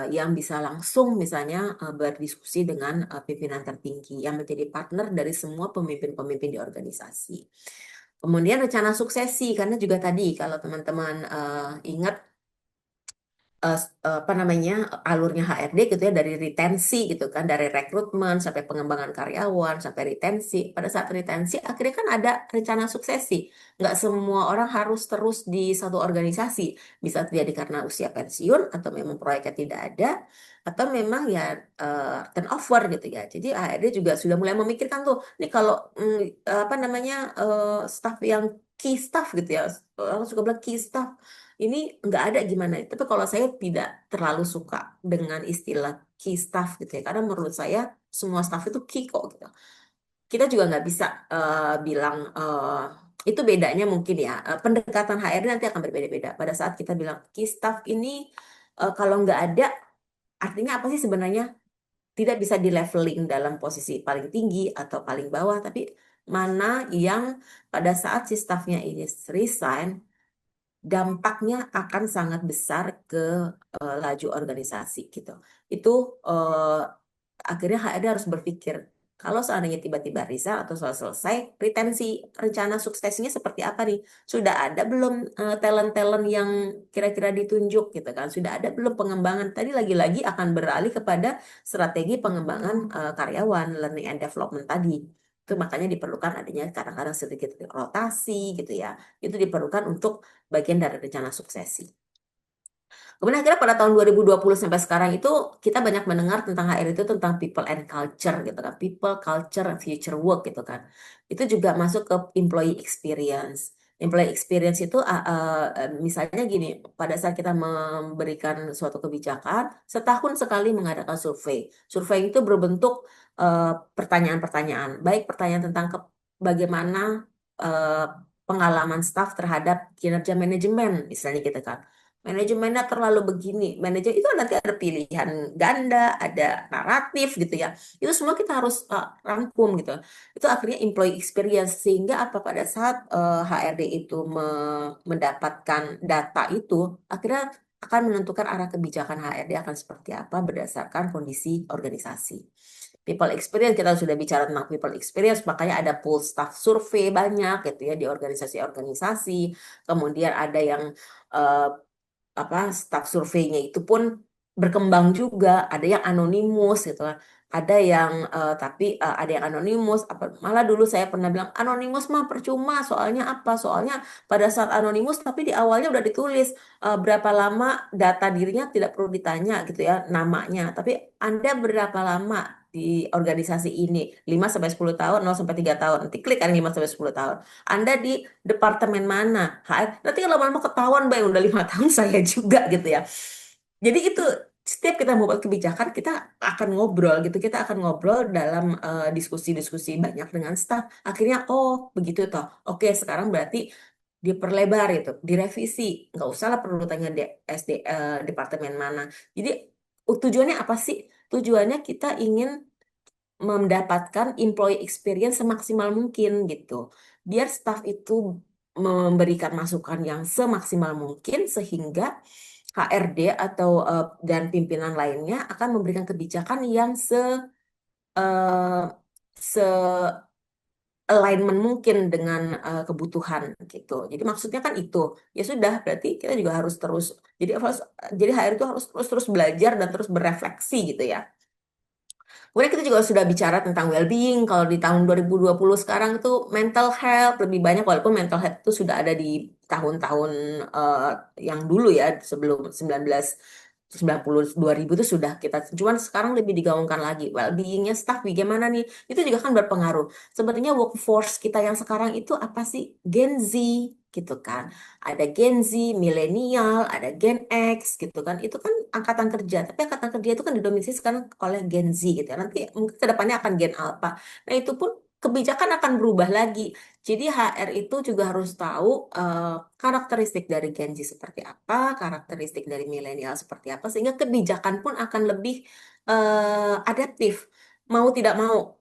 Yang bisa langsung misalnya berdiskusi dengan pimpinan tertinggi yang menjadi partner dari semua pemimpin-pemimpin di organisasi. Kemudian rencana suksesi, karena juga tadi kalau teman-teman ingat apa namanya alurnya HRD gitu ya dari retensi gitu kan, dari rekrutmen sampai pengembangan karyawan sampai retensi. Pada saat retensi akhirnya kan ada rencana suksesi. Nggak semua orang harus terus di satu organisasi, bisa terjadi karena usia pensiun atau memang proyeknya tidak ada, atau memang ya turnover gitu ya. Jadi HRD juga sudah mulai memikirkan tuh, nih kalau apa namanya staff yang key staff gitu ya, orang suka bilang key staff ini nggak ada gimana. Tapi kalau saya tidak terlalu suka dengan istilah key staff gitu ya, karena menurut saya semua staff itu key kok gitu. Kita juga nggak bisa bilang itu bedanya mungkin ya. Pendekatan HRD nanti akan berbeda-beda. Pada saat kita bilang key staff ini kalau nggak ada, artinya apa sih sebenarnya? Tidak bisa di leveling dalam posisi paling tinggi atau paling bawah, tapi mana yang pada saat si staffnya ini resign, dampaknya akan sangat besar ke laju organisasi gitu. Itu akhirnya HRD harus berpikir, kalau seandainya tiba-tiba resign atau selesai, retensi rencana suksesnya seperti apa nih? Sudah ada belum talent-talent yang kira-kira ditunjuk gitu kan? Sudah ada belum pengembangan? Tadi lagi-lagi akan beralih kepada strategi pengembangan karyawan, learning and development tadi. Itu makanya diperlukan adanya kadang-kadang sedikit rotasi gitu ya. Itu diperlukan untuk bagian dari rencana suksesi. Kemudian akhirnya pada tahun 2020 sampai sekarang itu kita banyak mendengar tentang HR itu tentang people and culture gitu kan. People, culture, and future work gitu kan. Itu juga masuk ke employee experience. Employee experience itu misalnya gini, pada saat kita memberikan suatu kebijakan, setahun sekali mengadakan survei. Survei itu berbentuk pertanyaan-pertanyaan, baik pertanyaan tentang bagaimana eh, pengalaman staf terhadap kinerja manajemen, misalnya gitu kan. Manajemennya terlalu begini, manajer itu nanti ada pilihan ganda, ada naratif gitu ya. Itu semua kita harus rangkum gitu. Itu akhirnya employee experience sehingga apa pada saat HRD itu mendapatkan data itu, akhirnya akan menentukan arah kebijakan HRD akan seperti apa berdasarkan kondisi organisasi. People experience kita sudah bicara tentang people experience, makanya ada pool staff survei banyak gitu ya di organisasi-organisasi. Kemudian ada yang eh, staff surveinya itu pun berkembang juga, ada yang anonimus gitu kan. Ada yang tapi ada yang anonimus apa malah dulu saya pernah bilang anonimus mah percuma, soalnya apa? Soalnya pada saat anonimus tapi di awalnya udah ditulis berapa lama data dirinya tidak perlu ditanya gitu ya namanya, tapi Anda berapa lama di organisasi ini 5 sampai 10 tahun, 0 sampai 3 tahun. Nanti klik kan 5 sampai 10 tahun. Anda di departemen mana? HR. Nanti kalau lama-lama ketahuan, Mbak, yang udah 5 tahun saya juga gitu ya. Jadi itu setiap kita membuat kebijakan, kita akan ngobrol gitu. Kita akan ngobrol dalam diskusi-diskusi banyak dengan staf. Akhirnya, oh begitu toh. Oke, sekarang berarti diperlebar itu, direvisi. Nggak usah lah perlu tanya departemen mana. Jadi tujuannya apa sih? Tujuannya kita ingin mendapatkan employee experience semaksimal mungkin gitu. Biar staff itu memberikan masukan yang semaksimal mungkin sehingga HRD atau dan pimpinan lainnya akan memberikan kebijakan yang eh, se alignment mungkin dengan kebutuhan gitu. Jadi maksudnya kan itu. Ya sudah, berarti kita juga harus terus jadi HR itu harus terus belajar dan terus berefleksi gitu ya. Kemudian kita juga sudah bicara tentang well-being. Kalau di tahun 2020 sekarang itu mental health lebih banyak, walaupun mental health itu sudah ada di tahun-tahun yang dulu ya, sebelum 1990 2000 itu sudah kita, cuman sekarang lebih digaungkan lagi. Well-beingnya staff bagaimana nih? Itu juga kan berpengaruh. Sebenarnya workforce kita yang sekarang itu apa sih? Gen Z gitu kan. Ada Gen Z, milenial, ada Gen X gitu kan. Itu kan angkatan kerja, tapi angkatan kerja itu kan didominasi sekarang oleh Gen Z gitu ya. Nanti mungkin kedepannya akan Gen Alpha. Nah itu pun kebijakan akan berubah lagi. Jadi HR itu juga harus tahu karakteristik dari Gen Z seperti apa, karakteristik dari milenial seperti apa, sehingga kebijakan pun akan lebih adaptif. Mau tidak mau,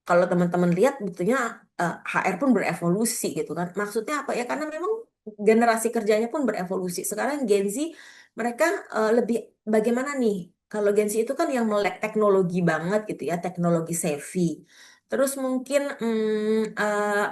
kalau teman-teman lihat buktinya HR pun berevolusi gitu kan. Maksudnya apa ya? Karena memang generasi kerjanya pun berevolusi. Sekarang Gen Z mereka lebih bagaimana nih? Kalau Gen Z itu kan yang melek teknologi banget gitu ya, teknologi savvy. Terus mungkin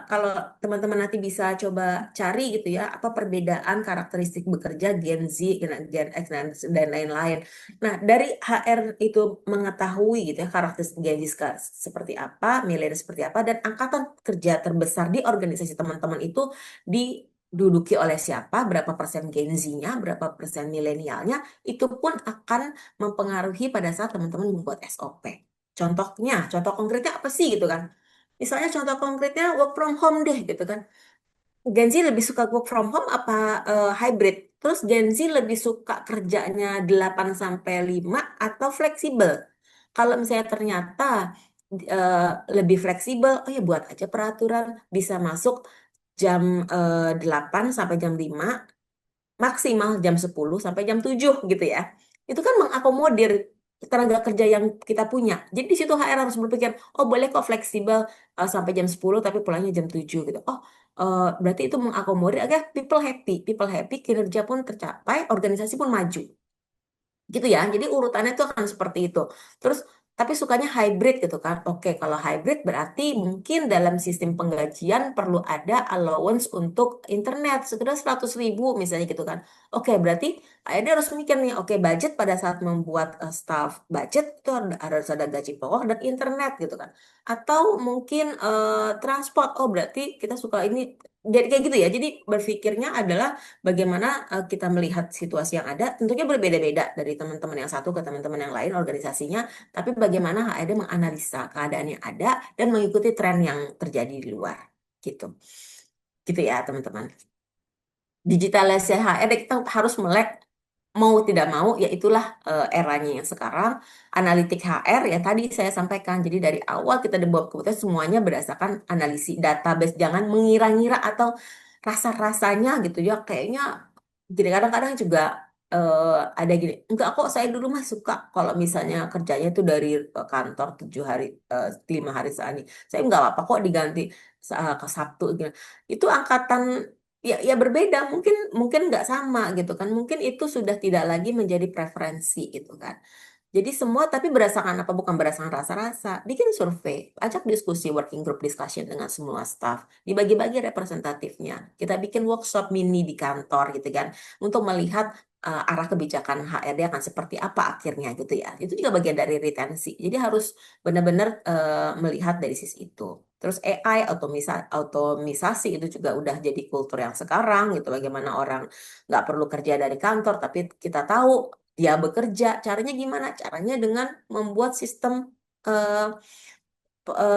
kalau teman-teman nanti bisa coba cari gitu ya, apa perbedaan karakteristik bekerja Gen Z, Gen X dan lain-lain. Nah, dari HR itu mengetahui gitu ya karakteristik Gen Z seperti apa, milenial seperti apa, dan angkatan kerja terbesar di organisasi teman-teman itu di diduduki oleh siapa, berapa persen Gen Z-nya, berapa persen milenialnya, itu pun akan mempengaruhi pada saat teman-teman membuat SOP. Contohnya, contoh konkretnya apa sih gitu kan? Misalnya contoh konkretnya work from home deh gitu kan. Gen Z lebih suka work from home apa hybrid? Terus Gen Z lebih suka kerjanya 8 sampai 5 atau fleksibel? Kalau misalnya ternyata lebih fleksibel, oh ya buat aja peraturan bisa masuk jam 8 sampai jam 5, maksimal jam 10 sampai jam 7 gitu ya. Itu kan mengakomodir tenaga kerja yang kita punya. Jadi di situ HR harus berpikir, oh boleh kok fleksibel sampai jam 10 tapi pulangnya jam 7 gitu. Oh, berarti itu mengakomodir agar people happy. People happy, kinerja pun tercapai, organisasi pun maju gitu ya. Jadi urutannya itu akan seperti itu. Terus tapi sukanya hybrid gitu kan. Oke, kalau hybrid berarti mungkin dalam sistem penggajian perlu ada allowance untuk internet sekitar 100.000 misalnya gitu kan. Oke, berarti ada harus mikir nih, oke budget pada saat membuat staff budget itu harus ada gaji pokok dan internet gitu kan. Atau mungkin transport, oh berarti kita suka ini jadi kayak gitu ya. Jadi berpikirnya adalah bagaimana kita melihat situasi yang ada, tentunya berbeda-beda dari teman-teman yang satu ke teman-teman yang lain organisasinya, tapi bagaimana HRD menganalisa keadaan yang ada dan mengikuti tren yang terjadi di luar, gitu. Gitu ya, teman-teman. Digitalisasi HRD kita harus melek mau tidak mau, ya itulah eranya yang sekarang. Analitik HR ya tadi saya sampaikan, jadi dari awal kita develop keputusan semuanya berdasarkan analisis database, jangan mengira-ngira atau rasa-rasanya gitu ya, kayaknya jadi kadang-kadang juga ada gini, enggak kok saya dulu mah suka kalau misalnya kerjanya itu dari kantor 7 hari 5 hari sehari, saya nggak apa-apa kok diganti ke Sabtu gitu. Itu angkatan ya berbeda, mungkin mungkin nggak sama gitu kan, mungkin itu sudah tidak lagi menjadi preferensi gitu kan. Jadi semua tapi berdasarkan apa, bukan berdasarkan rasa-rasa. Bikin survei, ajak diskusi working group discussion dengan semua staff, dibagi-bagi representatifnya. Kita bikin workshop mini di kantor gitu kan, untuk melihat arah kebijakan HRD akan seperti apa akhirnya gitu ya. Itu juga bagian dari retensi. Jadi harus benar-benar melihat dari sisi itu. Terus AI, otomisasi itu juga udah jadi kultur yang sekarang gitu. Bagaimana orang nggak perlu kerja dari kantor, tapi kita tahu dia bekerja. Caranya gimana? Caranya dengan membuat sistem eh,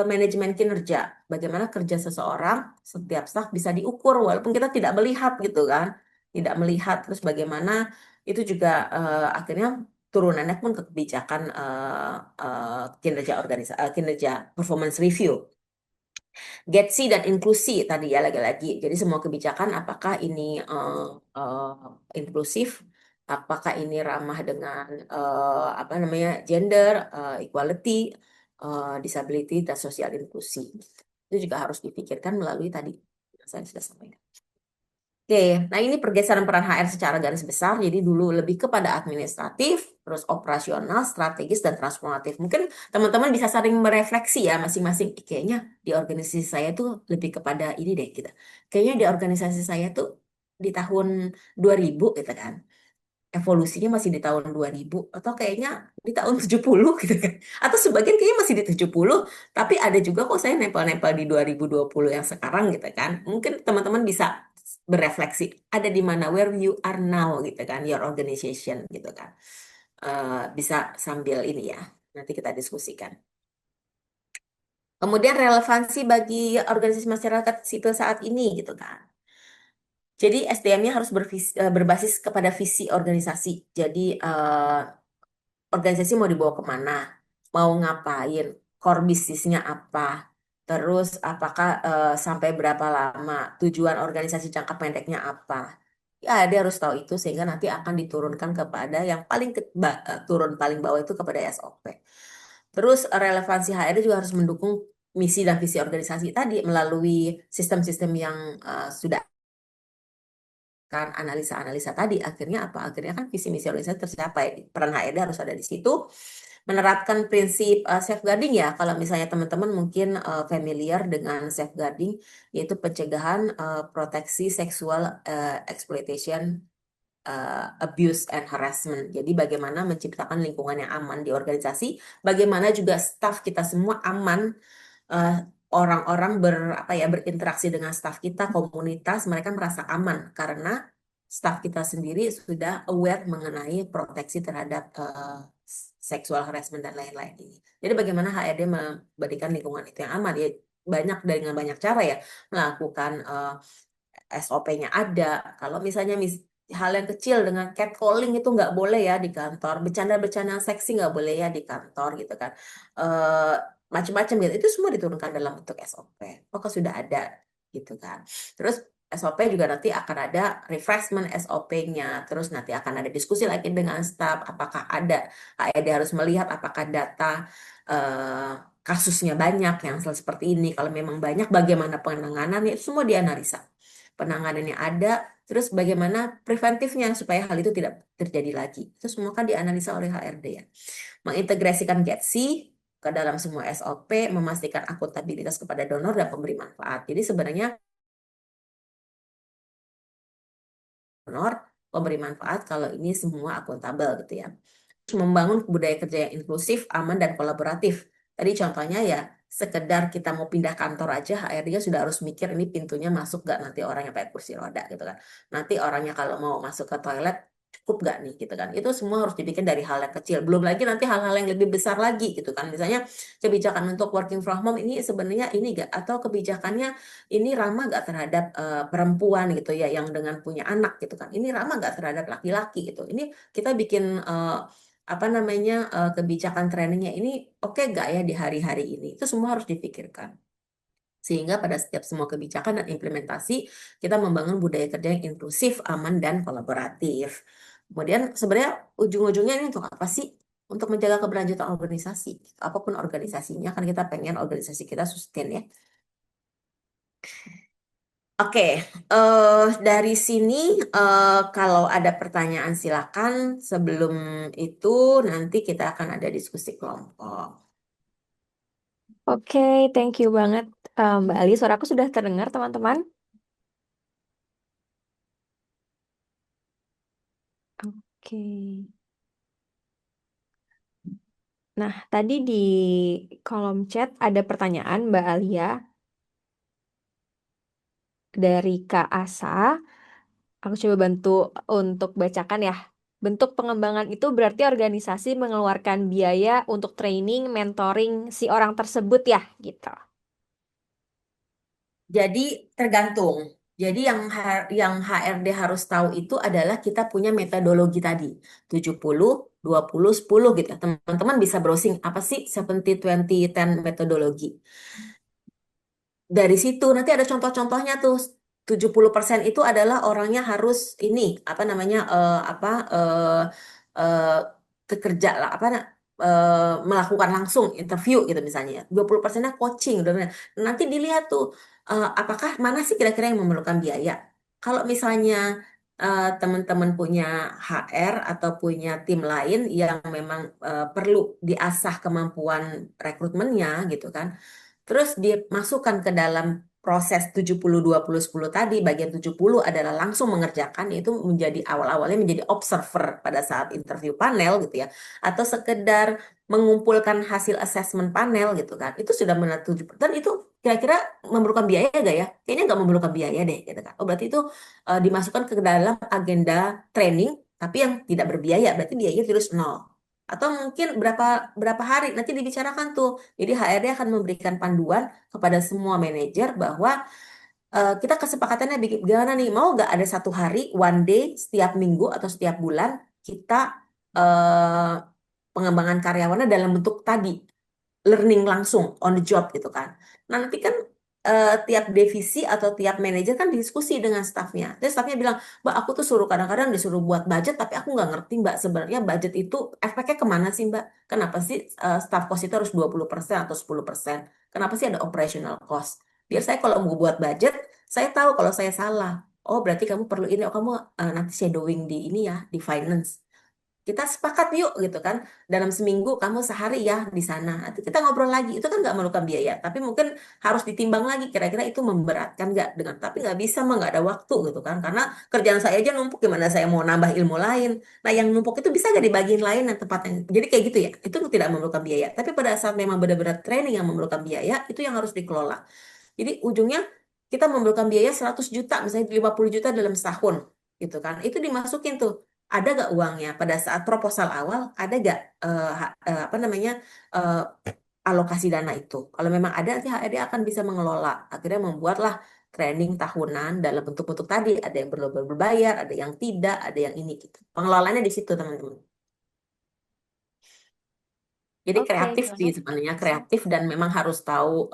manajemen kinerja. Bagaimana kerja seseorang, setiap staff bisa diukur walaupun kita tidak melihat gitu kan. Tidak melihat. Terus bagaimana itu juga akhirnya turunannya pun ke kebijakan kinerja performance review. Getsi dan inklusi tadi ya lagi-lagi. Jadi semua kebijakan apakah ini inklusif, apakah ini ramah dengan apa namanya gender, equality, disability dan sosial inklusi. Itu juga harus dipikirkan melalui tadi yang saya sudah sampaikan. Oke, nah ini pergeseran peran HR secara garis besar. Jadi dulu lebih kepada administratif, terus operasional, strategis, dan transformatif. Mungkin teman-teman bisa saling merefleksi ya masing-masing. Kayaknya di organisasi saya tuh lebih kepada ini deh gitu. Kayaknya di organisasi saya tuh di tahun 2000 gitu kan. Evolusinya masih di tahun 2000 atau kayaknya di tahun 70 gitu kan. Atau sebagian kayaknya masih di 70, tapi ada juga kok saya nempel-nempel di 2020 yang sekarang gitu kan. Mungkin teman-teman bisa berefleksi ada di mana where you are now gitu kan, your organization gitu kan. Bisa sambil ini ya, nanti kita diskusikan. Kemudian relevansi bagi organisasi masyarakat sipil saat ini gitu kan. Jadi SDM-nya harus berbasis kepada visi organisasi. Jadi organisasi mau dibawa kemana, mau ngapain, core bisnisnya apa, terus apakah sampai berapa lama, tujuan organisasi jangka pendeknya apa. Ya, dia harus tahu itu sehingga nanti akan diturunkan kepada yang turun paling bawah itu kepada SOP. Terus relevansi HRD juga harus mendukung misi dan visi organisasi tadi melalui sistem-sistem yang sudah kan analisa-analisa tadi, akhirnya apa? Akhirnya kan visi misi organisasi tercapai. Peran HRD harus ada di situ. Menerapkan prinsip safeguarding ya. Kalau misalnya teman-teman mungkin familiar dengan safeguarding, yaitu pencegahan proteksi seksual exploitation, abuse and harassment. Jadi bagaimana menciptakan lingkungan yang aman di organisasi, bagaimana juga staff kita semua aman orang-orang berinteraksi dengan staf kita, komunitas, mereka merasa aman karena staf kita sendiri sudah aware mengenai proteksi terhadap seksual harassment dan lain-lain ini. Jadi bagaimana HRD memberikan lingkungan itu yang aman ya, banyak dengan banyak cara ya, melakukan SOP-nya ada. Kalau misalnya hal yang kecil dengan catcalling itu nggak boleh ya di kantor, bercanda-bercanda seksi nggak boleh ya di kantor gitu kan. Eh Macam-macam gitu. Itu semua diturunkan dalam bentuk SOP. Pokoknya sudah ada gitu kan. Terus SOP juga nanti akan ada refreshment SOP-nya. Terus nanti akan ada diskusi lagi dengan staf. Apakah ada HRD harus melihat apakah data kasusnya banyak yang seperti ini. Kalau memang banyak, bagaimana penanganannya, itu semua dianalisa. Penanganannya ada, terus bagaimana preventifnya supaya hal itu tidak terjadi lagi. Itu semua kan dianalisa oleh HRD ya. Mengintegrasikan GETSI ke dalam semua SOP, memastikan akuntabilitas kepada donor dan pemberi manfaat. Jadi sebenarnya donor, pemberi manfaat kalau ini semua akuntabel gitu ya. Terus membangun budaya kerja yang inklusif, aman, dan kolaboratif. Tadi contohnya ya, sekedar kita mau pindah kantor aja, HRD sudah harus mikir ini pintunya masuk gak nanti orangnya pakai kursi roda gitu kan. Nanti orangnya kalau mau masuk ke toilet, cukup gak nih gitu kan. Itu semua harus dibikin dari hal yang kecil. Belum lagi nanti hal-hal yang lebih besar lagi gitu kan. Misalnya kebijakan untuk working from home ini sebenarnya ini gak, atau kebijakannya ini ramah gak terhadap perempuan gitu ya, yang dengan punya anak gitu kan. Ini ramah gak terhadap laki-laki gitu. Ini kita bikin kebijakan trainingnya ini oke nggak ya di hari-hari ini. Itu semua harus dipikirkan. Sehingga pada setiap semua kebijakan dan implementasi, kita membangun budaya kerja yang inklusif, aman, dan kolaboratif. Kemudian sebenarnya ujung-ujungnya ini untuk apa sih? Untuk menjaga keberlanjutan organisasi. Apapun organisasinya, kan kita pengen organisasi kita sustain ya. Oke, dari sini kalau ada pertanyaan silakan. Sebelum itu nanti kita akan ada diskusi kelompok. Oke, thank you banget Mbak Ali. Suaraku sudah terdengar, teman-teman. Oke. Nah, tadi di kolom chat ada pertanyaan Mbak Alia dari Kak Asa. Aku coba bantu untuk bacakan ya. Bentuk pengembangan itu berarti organisasi mengeluarkan biaya untuk training, mentoring si orang tersebut ya, gitu. Jadi tergantung. Jadi yang HRD harus tahu itu adalah kita punya metodologi tadi. 70, 20, 10 gitu ya. Teman-teman bisa browsing apa sih 70, 20, 10 metodologi. Dari situ nanti ada contoh-contohnya tuh. 70% itu adalah orangnya harus ini eh, kekerja lah melakukan langsung interview gitu misalnya. 20%-nya coaching udah. Nanti dilihat tuh apakah mana sih kira-kira yang memerlukan biaya. Kalau misalnya teman-teman punya HR atau punya tim lain yang memang perlu diasah kemampuan rekrutmennya gitu kan. Terus dimasukkan ke dalam proses 70, 20, 10 tadi. Bagian 70 adalah langsung mengerjakan, yaitu menjadi awal-awalnya menjadi observer pada saat interview panel gitu ya. Atau sekedar mengumpulkan hasil assessment panel gitu kan. Itu sudah menuju. Dan itu kira-kira memerlukan biaya gak ya? Kayaknya nggak memerlukan biaya deh gitu kan. Oh berarti itu dimasukkan ke dalam agenda training, tapi yang tidak berbiaya. Berarti biayanya terus nol. Atau mungkin berapa berapa hari nanti dibicarakan tuh. Jadi HRD akan memberikan panduan kepada semua manajer bahwa kita kesepakatannya bikin gimana nih, mau nggak ada satu hari, one day, setiap minggu atau setiap bulan kita eh, pengembangan karyawannya dalam bentuk tadi learning langsung on the job gitu kan. Nah, nanti kan tiap divisi atau tiap manajer kan diskusi dengan stafnya. Terus stafnya bilang, Mbak, aku tuh kadang-kadang disuruh buat budget, tapi aku nggak ngerti Mbak sebenarnya budget itu efeknya kemana sih Mbak? Kenapa sih staff cost itu harus 20% atau 10%? Kenapa sih ada operational cost? Biar saya kalau mau buat budget, saya tahu kalau saya salah. Oh, berarti kamu perlu ini. Oh, kamu nanti shadowing di ini ya, di finance. kita sepakat yuk gitu kan. Dalam seminggu kamu sehari ya di sana. Nanti kita ngobrol lagi. Itu kan nggak memerlukan biaya, tapi mungkin harus ditimbang lagi kira-kira itu memberatkan nggak dengan. Tapi nggak bisa mah nggak ada waktu gitu kan. Karena kerjaan saya aja numpuk, gimana saya mau nambah ilmu lain. Nah yang numpuk itu bisa nggak dibagiin lain yang tempatnya. Jadi kayak gitu ya. Itu tidak memerlukan biaya. Tapi pada saat memang benar-benar training yang memerlukan biaya, itu yang harus dikelola. Jadi ujungnya kita memerlukan biaya 100 juta, misalnya 50 juta dalam setahun, gitu kan. Itu dimasukin tuh. Ada gak uangnya? Pada saat proposal awal, ada gak apa namanya eh, alokasi dana itu? Kalau memang ada, nanti HRD akan bisa mengelola. Akhirnya membuatlah training tahunan dalam bentuk-bentuk tadi. Ada yang berbayar, ada yang tidak, ada yang ini gitu. Pengelolaannya di situ, teman-teman. Jadi Oke, kreatif sih sebenarnya, kreatif dan memang harus tahu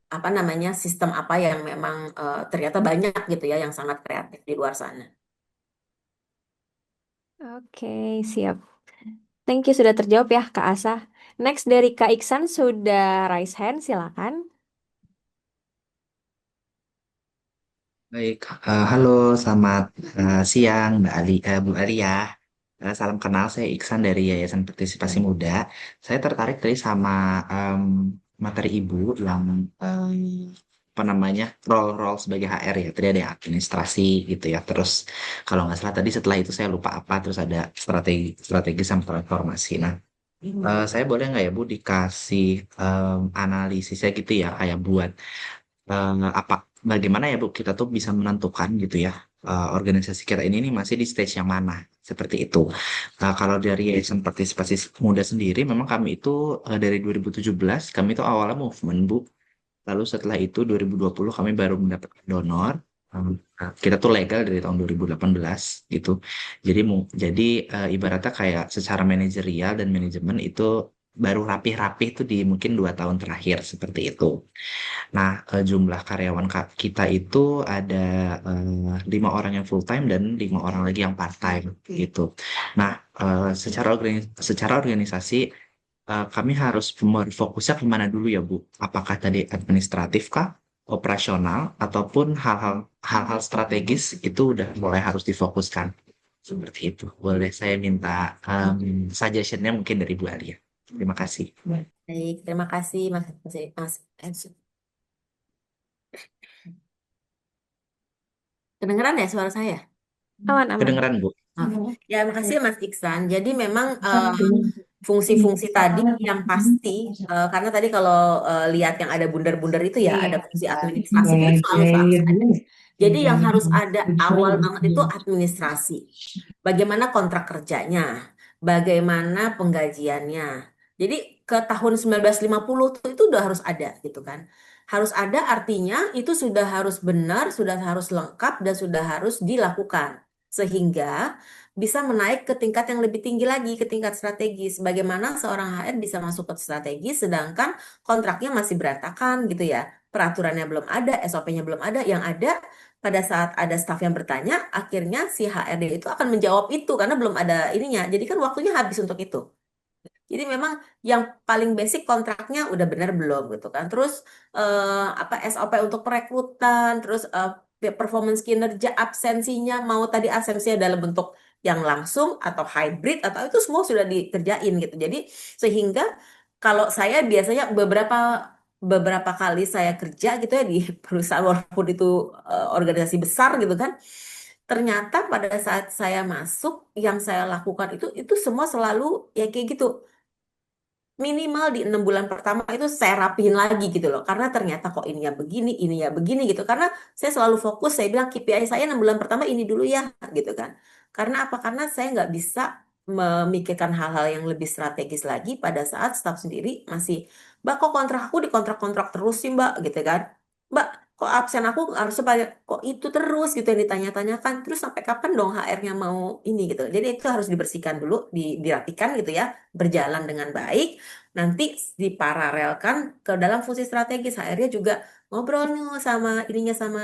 apa namanya sistem apa yang memang ternyata banyak gitu ya yang sangat kreatif di luar sana. oke, siap. Thank you sudah terjawab ya, Kak Asa. Next dari Kak Iksan sudah raise hand, silakan. Baik, halo, selamat siang Mbak Bu Alia. Salam kenal, saya Iksan dari Yayasan Partisipasi Muda. Saya tertarik tadi sama em, materi Ibu yang apa namanya role-role sebagai HR ya. Tadi ada yang administrasi gitu ya. Terus kalau nggak salah tadi setelah itu saya lupa apa. Terus ada strategi sama transformasi. Nah, saya boleh nggak ya Bu dikasih analisisnya gitu ya kayak buat apa bagaimana ya Bu kita tuh bisa menentukan gitu ya organisasi kita ini nih masih di stage yang mana seperti itu. Nah, kalau dari Yayasan Partisipasi Muda sendiri memang kami itu dari 2017 kami itu awalnya movement Bu. Lalu setelah itu 2020 kami baru mendapatkan donor. Kita tuh legal dari tahun 2018 gitu. Jadi ibaratnya kayak secara manajerial dan manajemen itu baru rapih-rapih itu di mungkin 2 tahun terakhir seperti itu. Nah, jumlah karyawan kita itu ada 5 orang yang full time dan 5 orang lagi yang part time gitu. Nah, secara organisasi kami harus fokusnya kemana dulu ya Bu? Apakah tadi administratif kah, operasional, ataupun hal-hal strategis itu udah mulai harus difokuskan seperti itu. Boleh saya minta suggestionnya mungkin dari Bu Alia. Terima kasih. Baik, terima kasih Mas Ensu. Kedengeran ya suara saya? Aman, aman. Kedengeran Bu? Ya, makasih Mas Iksan. Jadi memang fungsi-fungsi tadi yang pasti, karena tadi kalau lihat yang ada bundar-bundar itu ya, ada fungsi administrasi itu selalu harus ada. Jadi yang harus ada awal banget itu administrasi. Bagaimana kontrak kerjanya, bagaimana penggajiannya. Jadi ke tahun 1950 tuh itu udah harus ada gitu kan. Harus ada artinya itu sudah harus benar, sudah harus lengkap, dan sudah harus dilakukan. Sehingga bisa menaik ke tingkat yang lebih tinggi lagi, ke tingkat strategis. Bagaimana seorang HR bisa masuk ke strategis sedangkan kontraknya masih berantakan gitu ya. Peraturannya belum ada, SOP-nya belum ada. Yang ada pada saat ada staf yang bertanya, akhirnya si HRD itu akan menjawab itu karena belum ada ininya. Jadi kan waktunya habis untuk itu. Jadi memang yang paling basic kontraknya udah benar belum gitu kan. Terus apa SOP untuk perekrutan, terus performance kinerja, absensinya mau tadi absensinya dalam bentuk yang langsung atau hybrid atau itu semua sudah dikerjain gitu. Jadi sehingga kalau saya biasanya beberapa beberapa kali saya kerja gitu ya di perusahaan walaupun itu organisasi besar gitu kan. Ternyata pada saat saya masuk yang saya lakukan itu semua selalu ya kayak gitu minimal di 6 bulan pertama itu saya rapihin lagi gitu loh karena ternyata kok ini ya begini gitu karena saya selalu fokus saya bilang KPI saya 6 bulan pertama ini dulu ya gitu kan karena apa karena saya nggak bisa memikirkan hal-hal yang lebih strategis lagi pada saat staff sendiri masih mbak kok kontrak aku dikontrak-kontrak terus sih mbak gitu kan mbak kok absen aku harus banyak kok itu terus gitu yang ditanya-tanyakan terus sampai kapan dong HR-nya mau ini gitu jadi itu harus dibersihkan dulu dirapikan gitu ya berjalan dengan baik nanti diparalelkan ke dalam fungsi strategis HR-nya juga ngobrol nih sama ininya sama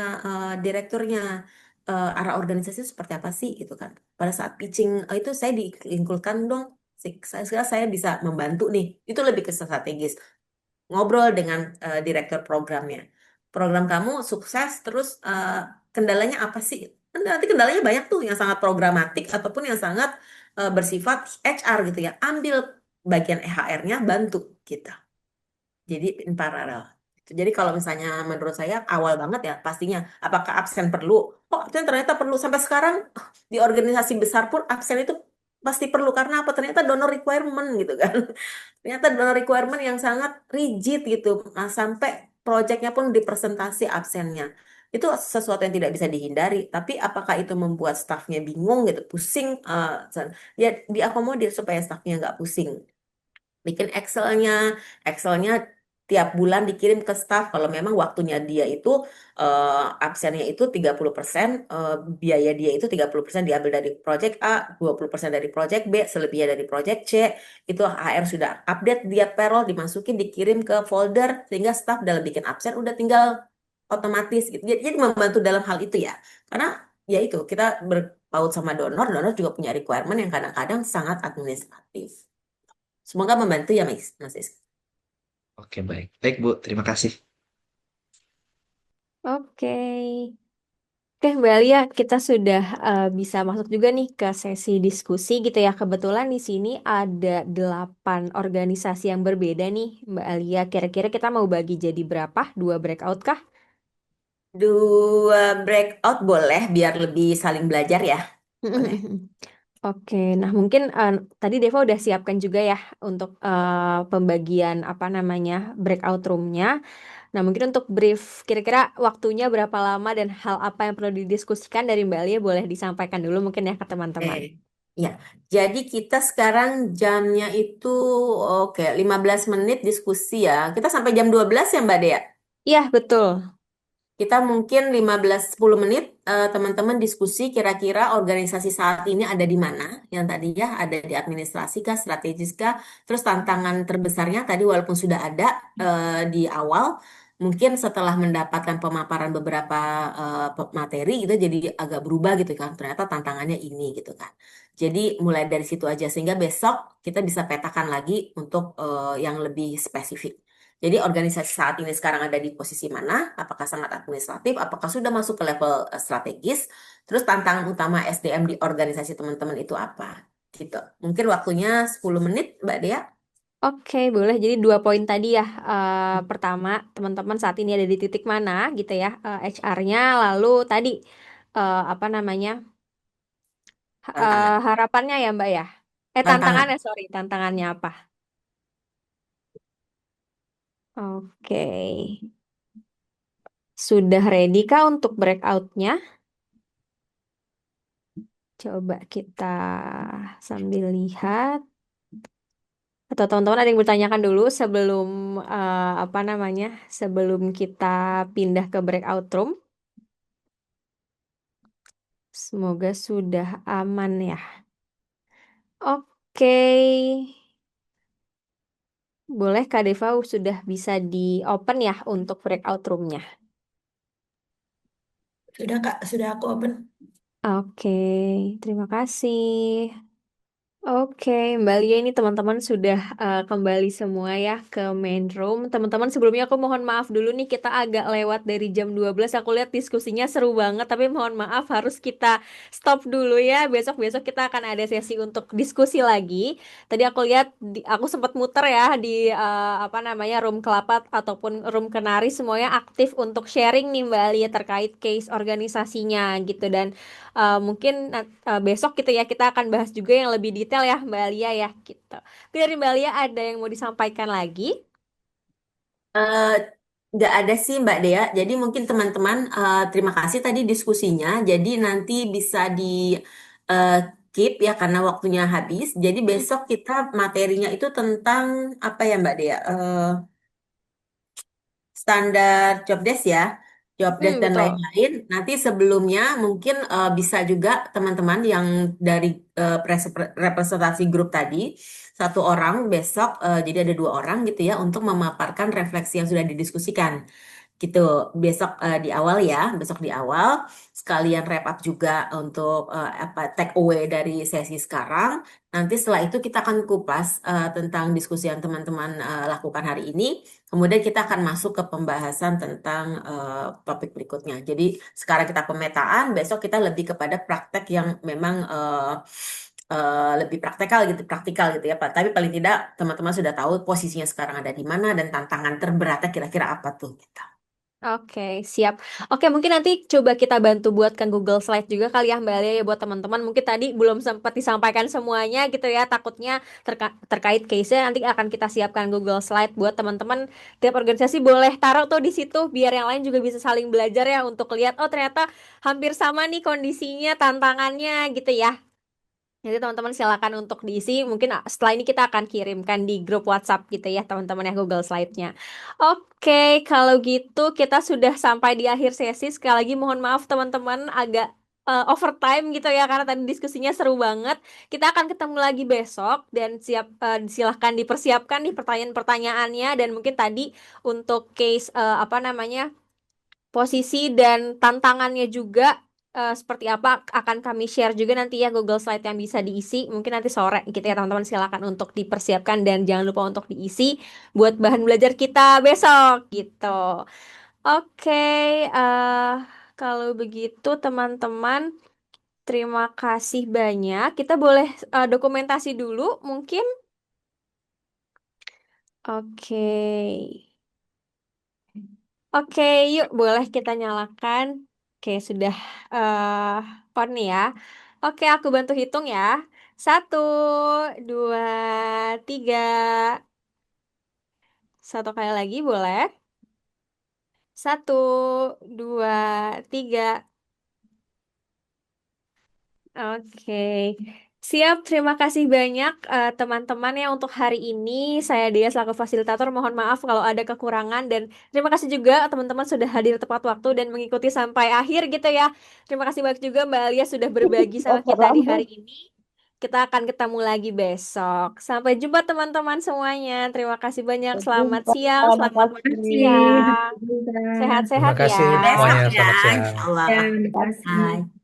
direkturnya arah organisasi itu seperti apa sih gitu kan pada saat pitching itu saya diinkulkan dong saya bisa membantu nih itu lebih ke strategis ngobrol dengan direktur programnya program kamu sukses terus kendalanya apa sih nanti kendalanya banyak tuh yang sangat programatik ataupun yang sangat bersifat HR gitu ya, ambil bagian HR-nya, bantu kita. Jadi in paralel. Jadi kalau misalnya menurut saya awal banget ya pastinya apakah absen perlu? Oh, absen ternyata perlu sampai sekarang di organisasi besar pun absen itu pasti perlu karena apa? Ternyata donor requirement gitu kan. Ternyata donor requirement yang sangat rigid gitu. Nah, sampai proyeknya pun dipresentasi absennya. Itu sesuatu yang tidak bisa dihindari. Tapi apakah itu membuat stafnya bingung gitu, pusing? Ya diakomodir supaya stafnya nggak pusing, bikin Excelnya tiap bulan dikirim ke staff kalau memang waktunya dia itu absennya itu 30%, biaya dia itu 30% diambil dari project A, 20% dari project B, selebihnya dari project C. Itu HR sudah update dia payroll, dimasukin, dikirim ke folder sehingga staff dalam bikin absen udah tinggal otomatis gitu. Jadi membantu dalam hal itu ya. Karena ya itu kita berpaut sama donor, donor juga punya requirement yang kadang-kadang sangat administratif. Semoga membantu ya, Mas Is. Oke, baik. Baik, Bu. Terima kasih. Oke. Oke, Mbak Alia, kita sudah bisa masuk juga nih ke sesi diskusi gitu ya. Kebetulan di sini ada 8 organisasi yang berbeda nih, Mbak Alia. Kira-kira kita mau bagi jadi berapa? 2 breakout kah? 2 breakout boleh biar lebih saling belajar ya. Boleh. Oke, nah mungkin tadi Deva udah siapkan juga ya untuk pembagian apa namanya breakout roomnya. Nah mungkin untuk brief kira-kira waktunya berapa lama dan hal apa yang perlu didiskusikan dari Mbak Alia boleh disampaikan dulu mungkin ya ke teman-teman. Ya, jadi kita sekarang jamnya itu oke 15 menit diskusi ya. Kita sampai jam 12 ya Mbak Dea? Iya, betul. Kita mungkin 15-10 menit teman-teman diskusi kira-kira organisasi saat ini ada di mana. Yang tadi ya ada di administrasi kah, strategis kah. Terus tantangan terbesarnya tadi walaupun sudah ada di awal, mungkin setelah mendapatkan pemaparan beberapa materi gitu jadi agak berubah gitu kan. Ternyata tantangannya ini gitu kan. Jadi mulai dari situ aja sehingga besok kita bisa petakan lagi untuk yang lebih spesifik. Jadi organisasi saat ini sekarang ada di posisi mana? Apakah sangat administratif? Apakah sudah masuk ke level strategis? Terus tantangan utama SDM di organisasi teman-teman itu apa? Gitu. Mungkin waktunya 10 menit, Mbak Dea. Oke, boleh. Jadi 2 poin tadi ya. Pertama, teman-teman saat ini ada di titik mana gitu ya HR-nya. Lalu tadi apa namanya Tantangan. harapannya ya Mbak ya. Tantangan. Tantangannya, sorry, tantangannya apa? Oke. Sudah ready kah untuk breakout-nya? Coba kita sambil lihat. Atau teman-teman ada yang bertanyakan dulu sebelum apa namanya? Sebelum kita pindah ke breakout room. Semoga sudah aman ya. Oke. Boleh Kak Deva sudah bisa di open ya untuk breakout room-nya. Sudah, Kak. Sudah aku open. Oke, terima kasih. Oke, Mbak Lia ini teman-teman sudah kembali semua ya ke main room. Teman-teman sebelumnya aku mohon maaf dulu nih kita agak lewat dari jam 12. Aku lihat diskusinya seru banget tapi mohon maaf harus kita stop dulu ya. Besok-besok kita akan ada sesi untuk diskusi lagi. Tadi aku lihat aku sempat muter ya di apa namanya room kelapa ataupun room kenari semuanya aktif untuk sharing nih Mbak Lia terkait case organisasinya gitu dan mungkin besok gitu ya kita akan bahas juga yang lebih detail ya Mbak Alia ya gitu. Tapi dari Mbak Alia ada yang mau disampaikan lagi? Eh, nggak ada sih Mbak Dea. Jadi mungkin teman-teman terima kasih tadi diskusinya. Jadi nanti bisa di eh, keep ya karena waktunya habis. Jadi besok kita materinya itu tentang apa ya Mbak Dea? Standar job desk ya, job desk dan Betul. lain-lain. Nanti sebelumnya mungkin bisa juga teman-teman yang dari representasi grup tadi, 1 orang besok, jadi ada 2 orang gitu ya, untuk memaparkan refleksi yang sudah didiskusikan gitu besok di awal ya, besok di awal sekalian wrap up juga untuk apa take away dari sesi sekarang. Nanti setelah itu kita akan kupas tentang diskusi yang teman-teman lakukan hari ini. Kemudian kita akan masuk ke pembahasan tentang topik berikutnya. Jadi sekarang kita pemetaan, besok kita lebih kepada praktek yang memang lebih praktikal gitu ya Pak. Tapi paling tidak teman-teman sudah tahu posisinya sekarang ada di mana dan tantangan terberatnya kira-kira apa tuh gitu. Oke, siap. Oke, mungkin nanti coba kita bantu buatkan Google Slide juga kali ya Mbak Alia ya buat teman-teman. Mungkin tadi belum sempat disampaikan semuanya gitu ya. Takutnya terkait case-nya nanti akan kita siapkan Google Slide buat teman-teman. Tiap organisasi boleh taruh tuh di situ biar yang lain juga bisa saling belajar ya untuk lihat oh ternyata hampir sama nih kondisinya, tantangannya gitu ya. Jadi teman-teman silakan untuk diisi. Mungkin setelah ini kita akan kirimkan di grup WhatsApp gitu ya teman-teman ya Google Slide-nya. Oke, kalau gitu kita sudah sampai di akhir sesi. Sekali lagi mohon maaf teman-teman agak overtime gitu ya karena tadi diskusinya seru banget. Kita akan ketemu lagi besok dan silahkan dipersiapkan nih pertanyaan-pertanyaannya dan mungkin tadi untuk case apa namanya posisi dan tantangannya juga seperti apa akan kami share juga nanti ya Google Slide yang bisa diisi. Mungkin nanti sore gitu ya teman-teman silakan untuk dipersiapkan dan jangan lupa untuk diisi buat bahan belajar kita besok gitu. Oke, eh, kalau begitu teman-teman terima kasih banyak. Kita boleh dokumentasi dulu mungkin. Oke. Oke, yuk boleh kita nyalakan. Oke, sudah on nih ya. Oke, aku bantu hitung ya. 1, 2, 3. Satu kali lagi boleh. 1, 2, 3. Oke, siap. Terima kasih banyak teman-teman ya untuk hari ini. Saya Dea selaku fasilitator. Mohon maaf kalau ada kekurangan dan terima kasih juga teman-teman sudah hadir tepat waktu dan mengikuti sampai akhir gitu ya. Terima kasih banyak juga Mbak Alia sudah berbagi sama kita di hari ini. Kita akan ketemu lagi besok. Sampai jumpa teman-teman semuanya. Terima kasih banyak. Selamat siang, selamat makan siang. Terima Sehat-sehat ya. kasih Besok semuanya. ya, Selamat siang. insya Allah. Terima kasih. Bye.